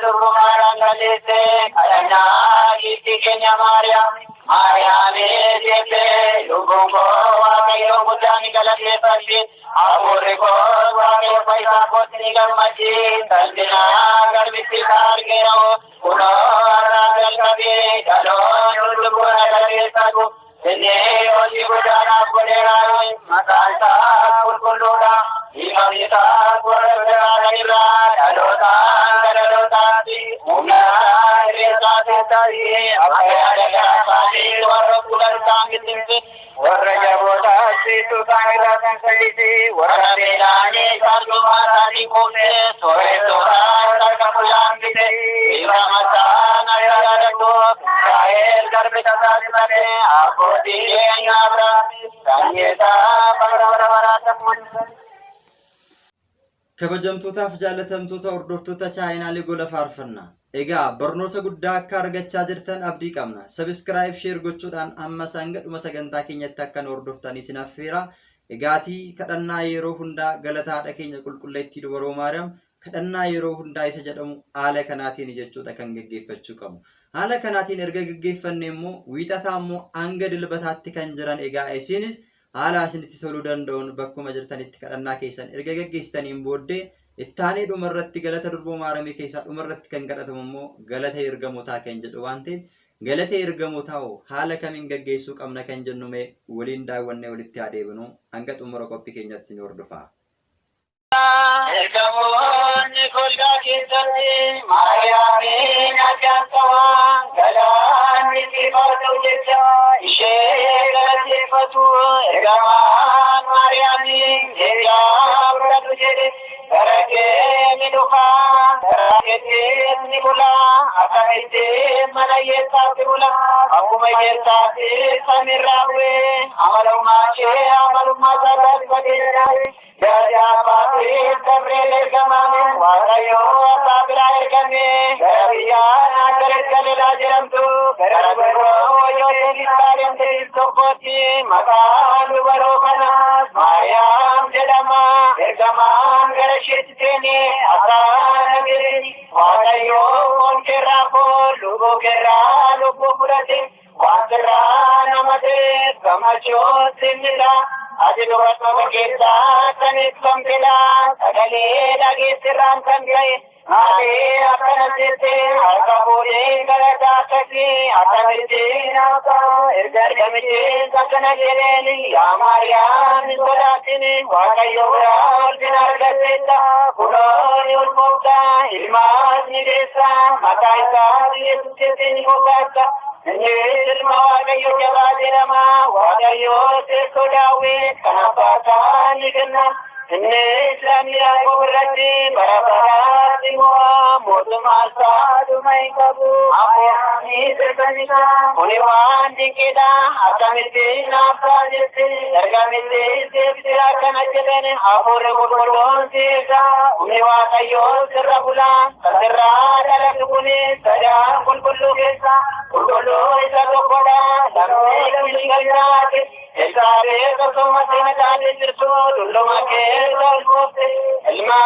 Speaker 3: lubbumaadhaan galleesse kadhannaa giiftii keenya maariyaamii jette lubbuun koo waaqayyo guddaan ni galateeffatti hafuurri koo waaqayyo fayyisaa kootti ni gammaddi salphinaa garbichi isaa argeera kunoo har'aa jalqabee dhaloonni lubbuun galateeffatu inni hojii guddaanaaf godheeraa maqaan isaa qulqulluudha hiikamni isaa warra biraadhaan irraa dhalootaan gara dhalootaatti humna hirreessaatiin ta'ee akka yaada garaa isaanii warra fuulan isaan bittinsi warra jabootaatti isaan irraa kan salphise warra beelaanii isaan dhumaa isaanii kuufte sooressuudhaan harka fuulaan bite dhiirama isaan akka yaadatu Israa'el garbita isaanii malee abbootii keenya Abrahaam sanyii isaa bara baraatti mul'isan.
Speaker 1: Kabajamtootaaf jaalatamtoota hordoftoota chaayinaalee gola faarfannaa. Egaa barnoota guddaa akka argachaa jirtan abdii qabna. Subscribe share gochuudhaan amma sangadhuma sagantaa keenyatti akka hordoftanii isin affeera. Egaatii kadhannaa yeroo hundaa galataadha keenya qulqulleettii dubaroo Maariyaam kadhannaa yeroo hundaa isa jedhamu haala kanaatiin jechuudha kan gaggeeffachuu qabu. Haala kanaatiin erga gaggeeffanne immoo wiixataa immoo hanga dilbataatti kan jiran egaa isinis haala isinitti toluu danda'uun bakkuma jirtanitti kadhannaa keessan erga gaggeessitaniin booddee ittaanee dhumarratti galata durboo Maariyaamii keessaa dhumarratti kan kadhatamu immoo galata ergamootaa kan jedhu waan ta'eef galata ergamootaa haala kamiin gaggeessuu qabna kan jennu mee waliin daawwannee walitti adeemnu hanga xumura qophii keenyatti nu hordofaa.
Speaker 3: Ergamoonni golgaa keessatti Maariyaamiin ajjaansawan galaanni siifatu jecha ishee galateeffatu ergamaan Maariyaamiin deebi'aa fudhatu jedhe gara kee ni dhufa gara keettis ni bula akkamitti mana hiyyeessaatti bula akkuma hiyyeessaatti samiirraa bu'ee amalummaa ishee amalummaa isaatti badeedha. Jajaabaatiif gabriel ergamame waaqayyo abbaa biraa ergame gara biyyaa akka ergameedhaa jedhamtu gara dubaroo ijoolleen Israa'el ta'is tokkotti maqaan dubaroo kanaas Maariyaam jedhama ergamaan gara isheetti seene akkana jedhe waaqayyo foon keerraa foon lubbuu keerraa lubbuu fudhate waan sirraa nama ta'eef gammachuutti himnidha. Ati dubartoota keessaa kan ibsamtedha sagalee dhageessirraan kan ta'e maatii akkana jette harka fuudhee galataa akkasii akkamitti naaf erga ergamichis akkana jedheen yaa Maariyaam hin sodaatin waaqayyo biraa ulfina argatteetta kunoo ni ulfoofta ilmaas ni deessa maqaa isaas Yesuus jettee ni moggaasta. Ilma waaqayyo jabaa jedhama waaqayyo teessoo Daawit kan abbaasaa ni kenna inni Islaamiyaa irratti bara baraatti mo'a mootummaa isaa dhuma hin qabu hafuurni sirbanisa kuni waan dinqiidha akkamitti naaf ta'a jette ergamitti deebisee akkana jedhan hafuurri qulqulluun siisa humni waaqayyo sirra bula kan sirraa dhalatu kuni sadaan qulqulluu keessa qulqulluu isa tokkodha lammii gamilgalchaati Israa'el akkasuma seenataa jirtu dulluma keessa ulfoofte ilma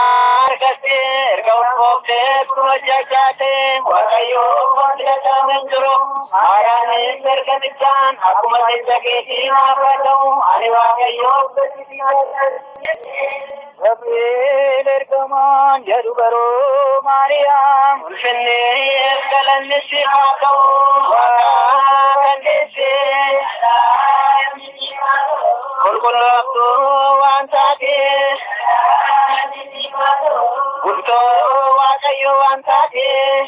Speaker 3: argatte erga ulfoofte kuma jajjaate waaqayyo foonfilataa hin jiru haaraanis ergamichaan akkuma jecha keetii naaf haa ta'u ani waaqayyo Gabriel ergamaan jedhu garuu Maariyaam ulfinnee galanni si haa ta'u waaqaa dandeessee qulqullooftu waan taateef bultoo waaqayyo waan taateef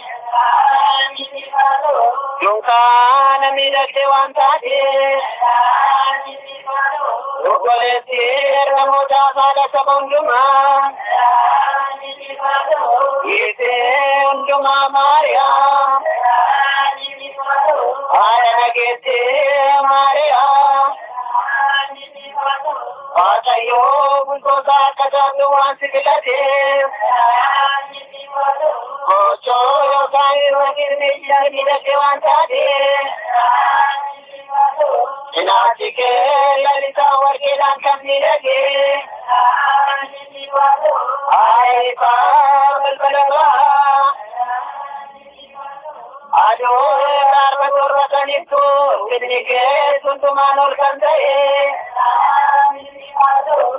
Speaker 3: dunkaana miidhagdee waan taateef obboleetti ergamootaaf haadha saba hundumaa dhiisee Arjuma Maria, Aranagete Maria, Atayo Buddha Kadatu Ansibilate, Ocho Yokai Wagir Nijina Devantade, Inatike Lalita Wargilan Kamirage, Ay Pavel Balaba, Ado Arvator Vatanito, Vidnike Suntumanor Kandaye,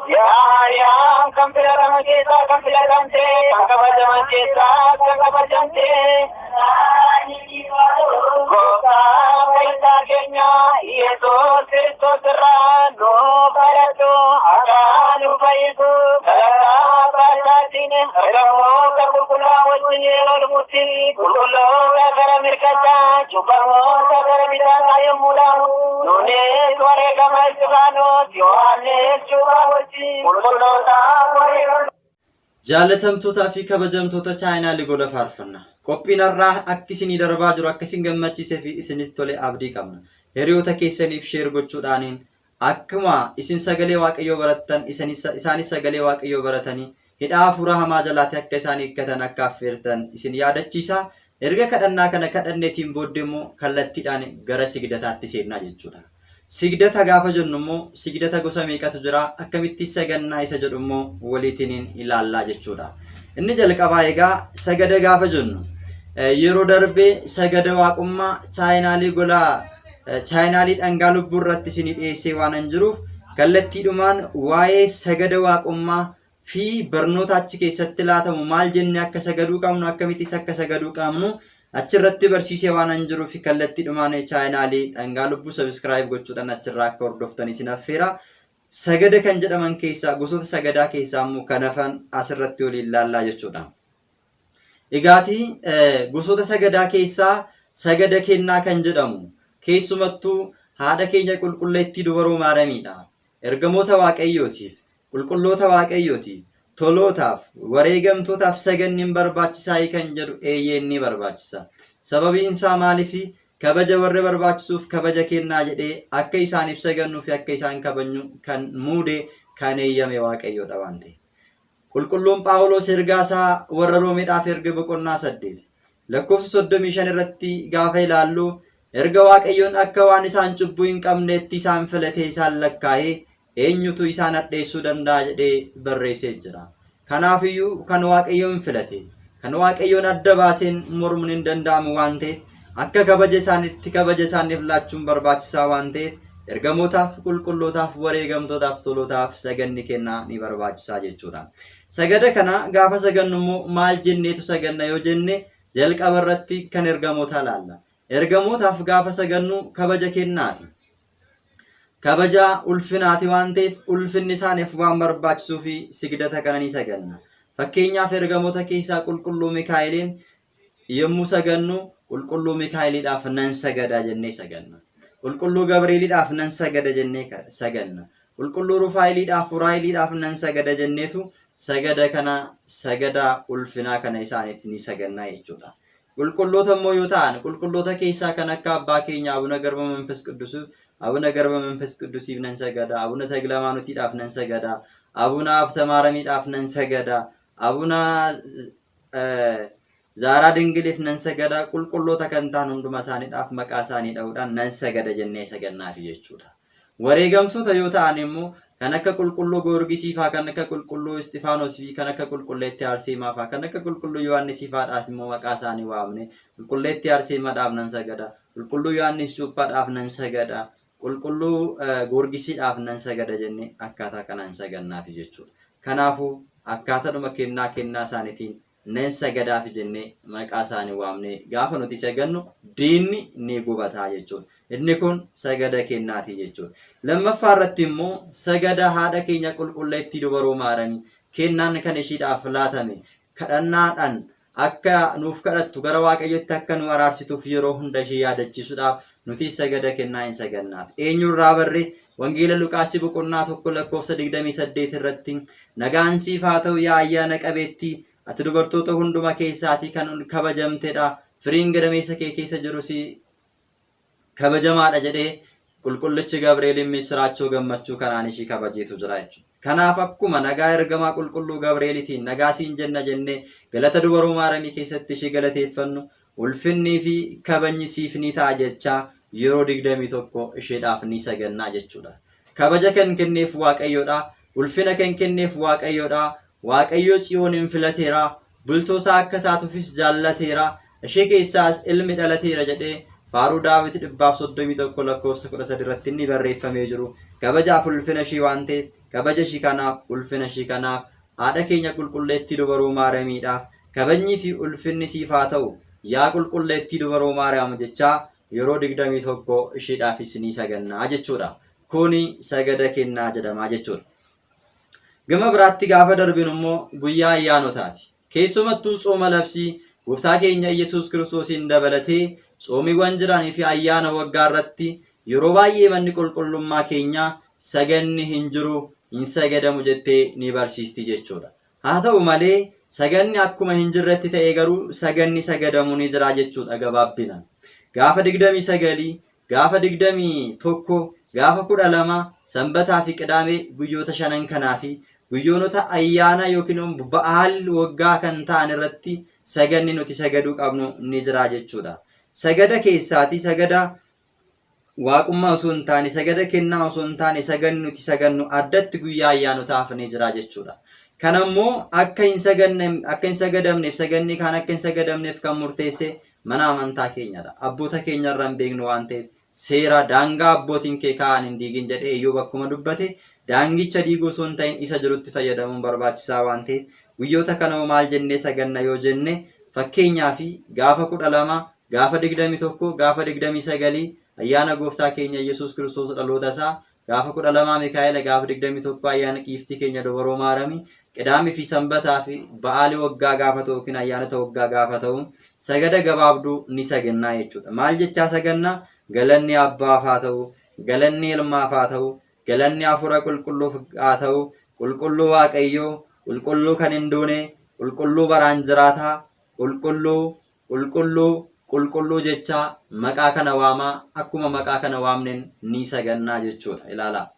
Speaker 3: Yam Kampila Ramaketa, Kampila Kante, Kankavajamanteta, Kankavajante, Goka Paita Kenya, Yeso Sirto Serrano, Barato, Aganu Paisu, Baratatine, Ramo, Kakukula, Wajinero, Muti, Kulo, Karamirkata, Chupamo, Karamita, Ayamula, Nune, Koreka Maisano, Yohane, Chubawachi, Kulo, Tamoy.
Speaker 1: Jaalatamtoota fi kabajamtoota chaayinaa ligola faarfanna. Qophiin irraa akkisinii darbaa jiru akkisin gammachiisee fi isinitti tole abdii qabna. Hiriyoota keessaniif sheer gochuudhaaniin akkuma isin sagalee waaqayyoo barattan isaanis sagalee waaqayyoo baratanii hidhaa hafuura hamaa jalaatti akka isaan hiikkatan akka affeertan isin yaadachiisa. Erga kadhannaa kana kadhanneetiin booddee immoo kallattiidhaan gara sigdataatti seennaa jechuudha. Sigdata gaafa jennu immoo sigdata gosa meeqatu jira akkamitti sagannaa isa jedhu immoo waliitiin ilaallaa jechuudha. Inni jalqabaa egaa sagada gaafa jennu yeroo darbee sagada waaqummaa chaayinaalii golaa chaayinaalii dhangaa lubbuu irratti isin dhiyeessee waan hin jiruuf kallattiidhumaan waa'ee sagada waaqummaa fi barnoota achi keessatti laatamu maal jennee akka sagaduu qabnu akkamitti akka sagaduu qabnu achirratti barsiisee waan hin jiruuf kallattiidhumaan chaayinaalii dhangaa lubbuu subscribe gochuudhaan achirraa akka hordoftan isin affeera. Sagada kan jedhaman keessaa gosoota sagadaa keessaa immoo kan hafan asirratti waliin ilaallaa jechuudha. Egaatii gosoota sagadaa keessaa sagada kennaa kan jedhamu keessumattuu haadha keenya qulqulleettii dubaroo maaramiidha. Ergamoota waaqayyootiif qulqulloota waaqayyootiif tolootaaf wareegamtootaaf saganni barbaachisaa kan jedhu eeyyeen ni barbaachisa. Sababiin isaa maaliifi kabaja warra barbaachisuuf kabaja kennaa jedhee akka isaaniif sagannuu fi akka isaan kabajnu kan muude kan eeyyame waaqayyoodha waan ta'eef. Qulqulluun Phaawulos ergaasaa warra Roomeedhaaf erga boqonnaa 8 lakkoofsa 35 irratti gaafa ilaallu erga waaqayyoon akka waan isaan cubbuu hin qabneetti isaan filatee isaan lakkaa'ee eenyutu isaan addeessuu danda'a jedhee barreessee jira. Kanaafiyyuu kan waaqayyoon filate kan waaqayyoon adda baaseen mormuun hin danda'amu waan ta'eef akka kabaja isaaniif laachuun barbaachisaa waan ta'eef ergamootaaf qulqullootaaf wareegamtootaaf tolootaaf saganni kennaa ni barbaachisaa jechuudha. Sagada kana gaafa sagannu immoo maal jenneetu saganna yoo jenne jalqaba irratti kan ergamoota ilaalla. Ergamootaaf gaafa sagannu kabaja kennaati. Kabaja ulfinaati waan ta'eef ulfinni isaaniif waan barbaachisuu fi sigdata kana ni saganna. Fakkeenyaaf ergamoota keessaa qulqulluu Mikaa'eliin yommuu sagannu qulqulluu Mikaa'eliidhaaf nan sagada jennee saganna. Qulqulluu Gabrieliidhaaf nan sagada jennee saganna. Qulqulluu Rufaa'eliidhaaf Uraa'eliidhaaf nan sagada jenneetu sagada kana sagada ulfinaa kana isaaniif ni sagannaa jechuudha. Qulqulloota immoo yoo ta'an qulqulloota keessaa kan akka abbaa keenya Abuna Garba Manfas Qiddusiif Abuna Garba Manfas Qiddusiif nan sagada. Abuna Tagilamaanutiidhaaf nan sagada. Abuna Abtamaaramiidhaaf nan sagada. Abuna Zaaraa Dingiliif nan sagada. Qulqulloota kan ta'an hunduma isaaniidhaaf maqaa isaanii dha'uudhaan nan sagada jennee sagannaafi jechuudha. Wareegamtoota yoo ta'an immoo kan akka qulqulluu Goorgisii fa'aa kan akka qulqulluu Istifaanos fi kan akka qulqulleetti Arseemaa fa'aa kan akka qulqulluu Yohaannisii fa'aadhaaf immoo maqaa isaanii waamne qulqulleetti Arseemaadhaaf nan sagada. Qulqulluu Yohaannis Cuuphaadhaaf nan sagada. Qulqulluu Goorgisiidhaaf nan sagada jennee akkaataa kanaan sagannaafi jechuudha. Kanaafuu akkaataadhuma kennaa isaaniitiin nan sagadaafi jennee maqaa isaanii waamne gaafa nuti sagannu diinni ni gubataa jechuudha. Inni kun sagada kennaati jechuudha. Lammaffaa irratti immoo sagada haadha keenya qulqulleettii dubaroo maaramii kennaan kan ishiidhaaf laatame kadhannaadhaan akka nuuf kadhattu gara waaqayyotti akka nu araarsituuf yeroo hunda ishee yaadachiisuudhaaf nuti sagada kennaa hin sagannaaf. Eenyurraa barree Wangeela Luqaasii boqonnaa 1 lakkoofsa 28 irratti nagaan siif haa ta'u yaa ayyaana qabeettii ati dubartoota hunduma keessaatii kan kabajamtedha. Firiin gadameessa kee keessa jirus kabajamaadha jedhee qulqullichi Gabri'eel misiraachoo gammachuu kanaan ishii kabajeetu jira jechuudha. Kanaaf akkuma nagaa ergamaa qulqulluu Gabri'eelitiin nagaa siin jenna jennee galata dubaroo Maaramii keessatti ishii galateeffannu ulfinnii fi kabajni siif ni ta'a jechaa yeroo 21 isheedhaaf ni sagannaa jechuudha. Kabaja kan kenneef Waaqayyoodha. Ulfina kan kenneef Waaqayyoodha. Waaqayyo Tsiyoon filateera. Bultoosaa akka taatuufis jaallateera. Ishee keessaas ilmi dhalateera jedhee faaruu Daawit 131 lakkoofsa 13 irratti inni barreeffamee jiru. Kabajaaf ulfina ishii waan ta'eef kabaja ishii kanaaf ulfina ishii kanaaf haadha keenya qulqulleettii dubaroo Maaramiidhaaf kabajnii fi ulfinni siif haa ta'u yaa qulqulleettii dubaroo Maariyaam jechaa yeroo 21 isheedhaafis ni sagannaa jechuudha. Kuni sagada kennaa jedhama jechuudha. Gama biraatti gaafa darbinu immoo guyyaa ayyaanotaati. Keessumattuu tsooma labsii Gooftaa keenya Yesuus Kiristoosiin dabalatee tsoomiiwwan jiranii fi ayyaana waggaa irratti yeroo baay'ee manni qulqullummaa keenya saganni hin jiru hin sagadamu jettee ni barsiisti jechuudha. Haa ta'u malee saganni akkuma hin jirretti ta'ee garuu saganni sagadamu ni jira jechuudha gabaabbinaan. Gaafa 29, gaafa 21, gaafa 12 sanbataa fi qidaamee guyyoota shanan kanaa fi guyyoota ayyaana yookiin ba'aal waggaa kan ta'an irratti saganni nuti sagaduu qabnu ni jira jechuudha. Sagada keessaati sagada waaqummaa osoo hin taane sagada kennaa osoo hin taane saganni nuti sagannu addatti guyyaa ayyaanotaaf ni jira jechuudha. Kanammoo akka hin sagadamneef saganni kaan akka hin sagadamneef kan murteesse mana amantaa keenyadha. Abboota keenyarraa hin beeknu waan ta'eef seera daangaa abbootiin kee kaa'an hin diigin jedhee Iyyoob akkuma dubbate daangicha diiguu osoo hin ta'in isa jirutti fayyadamuun barbaachisaa waan ta'eef guyyoota kana maal jennee saganna yoo jenne fakkeenyaaf gaafa 12, gaafa 21, gaafa 29 ayyaana gooftaa keenya Yesuus Kiristoos dhaloota isaa gaafa 12 Mikaa'el gaafa 21 ayyaana qiiftii keenya dubaroo Maaramii qidaamii fi sanbataa fi ba'aalii waggaa gaafa ta'u yookiin ayyaanota waggaa gaafa ta'u sagada gabaabduu ni sagannaa jechuudha. Maal jechaa sagannaa? Galanni abbaaf haa ta'u, galanni ilmaaf haa ta'u, galanni hafuura qulqulluuf haa ta'u, qulqulluu Waaqayyoo, qulqulluu kan hin duune, qulqulluu baraan jiraataa, qulqulluu jechaa maqaa kana waamaa akkuma maqaa kana waamneen ni sagannaa jechuudha. Ilaalaa.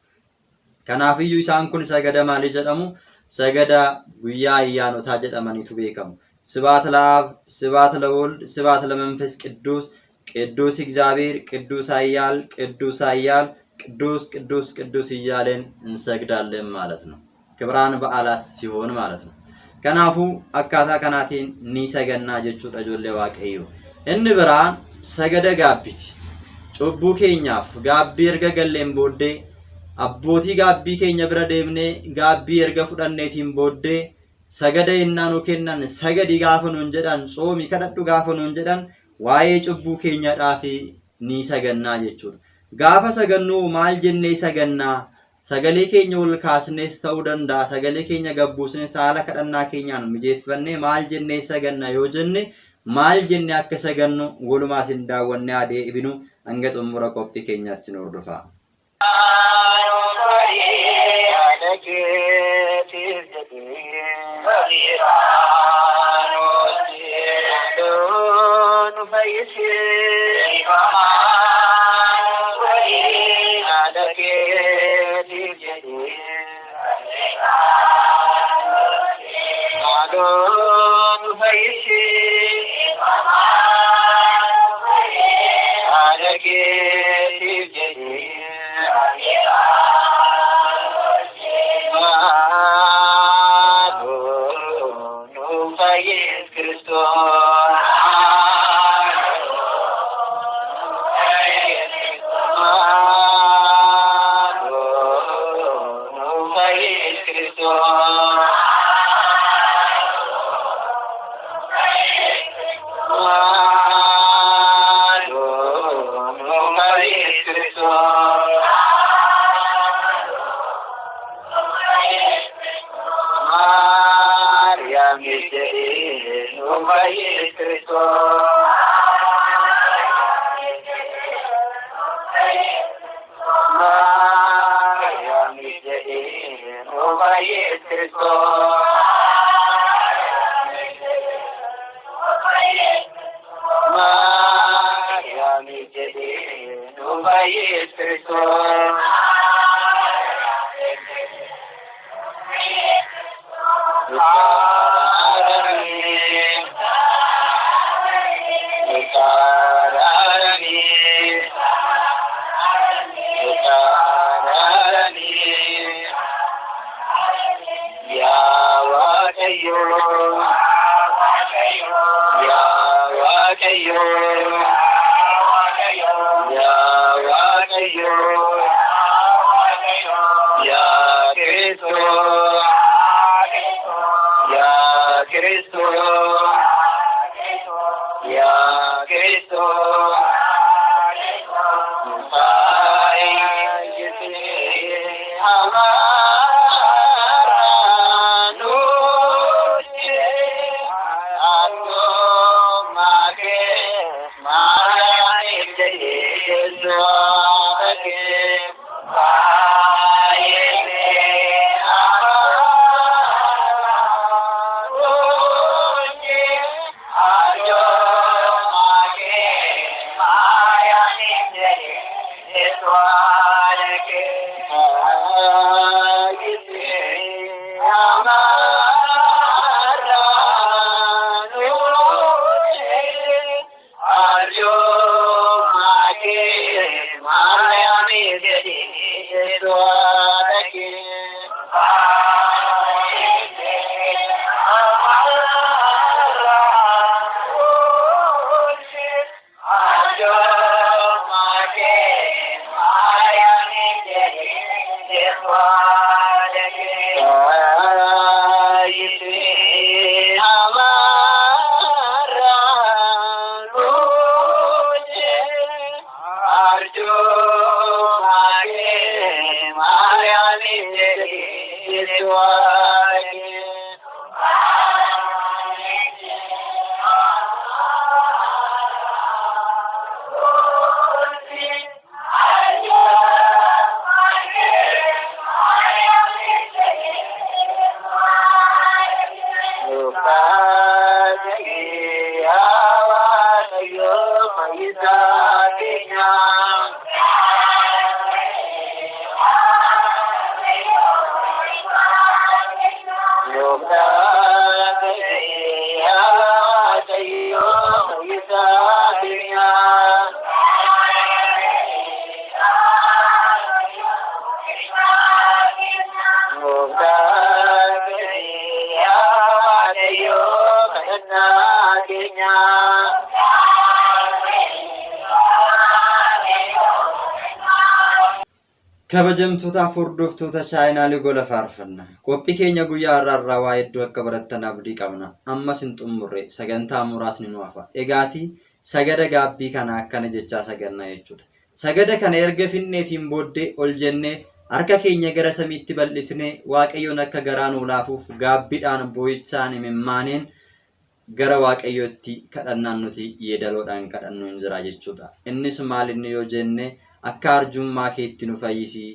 Speaker 1: Kanaafiyyuu isaan kun sagada maalii jedhamu? Sagada guyyaa ayyaanotaa jedhamaniitu beekamu. ስብሐት ለአብ ስብሐት ለወልድ ስብሐት ለመንፈስ ቅዱስ ቅዱስ እግዚአብሔር ቅዱስ ኃያል ቅዱስ እያለን እንሰግዳለን ማለት ነው። ክብራን በዓላት ሲሆን ማለት ነው። ከናፉ አካታ ከናቴን ኒሰገና ጀቹudha ijoollee waaqayyo inni biraan sagada gaabbiiti. Cubbuu keenyaaf gaabbii erga galleen booddee abbootii gaabbii keenya bira deemnee gaabbii erga fudhanneetiin booddee sagada innaanu kennan sagadi gaafa nuun jedhan tsoomi kadhadhu gaafa nuun jedhan waa'ee cubbuu keenyadhaaf ni sagannaa jechuudha. Gaafa sagannuu maal jennee sagannaa? Sagalee keenya ol kaasnees ta'uu danda'a. Sagalee keenya gabbuusnees haala kadhannaa keenyaan mijeeffannee maal jennee saganna yoo jenne maal jennee akka sagannu walumaas hin daawwannee adeebinu hanga xumura qophii keenyaatti nu hordofaa. Kabajamtoota furdoftoota chaayinaalii gola faarfanna. Qophii keenya guyyaa har'aa waa hedduu akka barattan abdii qabna. Ammas hin xumurre sagantaa muraasni nu hafa. Egaati sagada gaabbii kana akkana jechaa saganna jechuudha. Sagada kana erga finneetiin booddee ol jennee harka keenya gara samiitti bal'isnee Waaqayyoon akka garaa nuu laafuuf gaabbiidhaan boo'ichaan imimmaaneen gara Waaqayyootti kadhannaan nuti yeedaloodhaan kadhannu hin jira jechuudha. Innis maal inni yoo jenne akka arjummaa keetti nu fayyisi.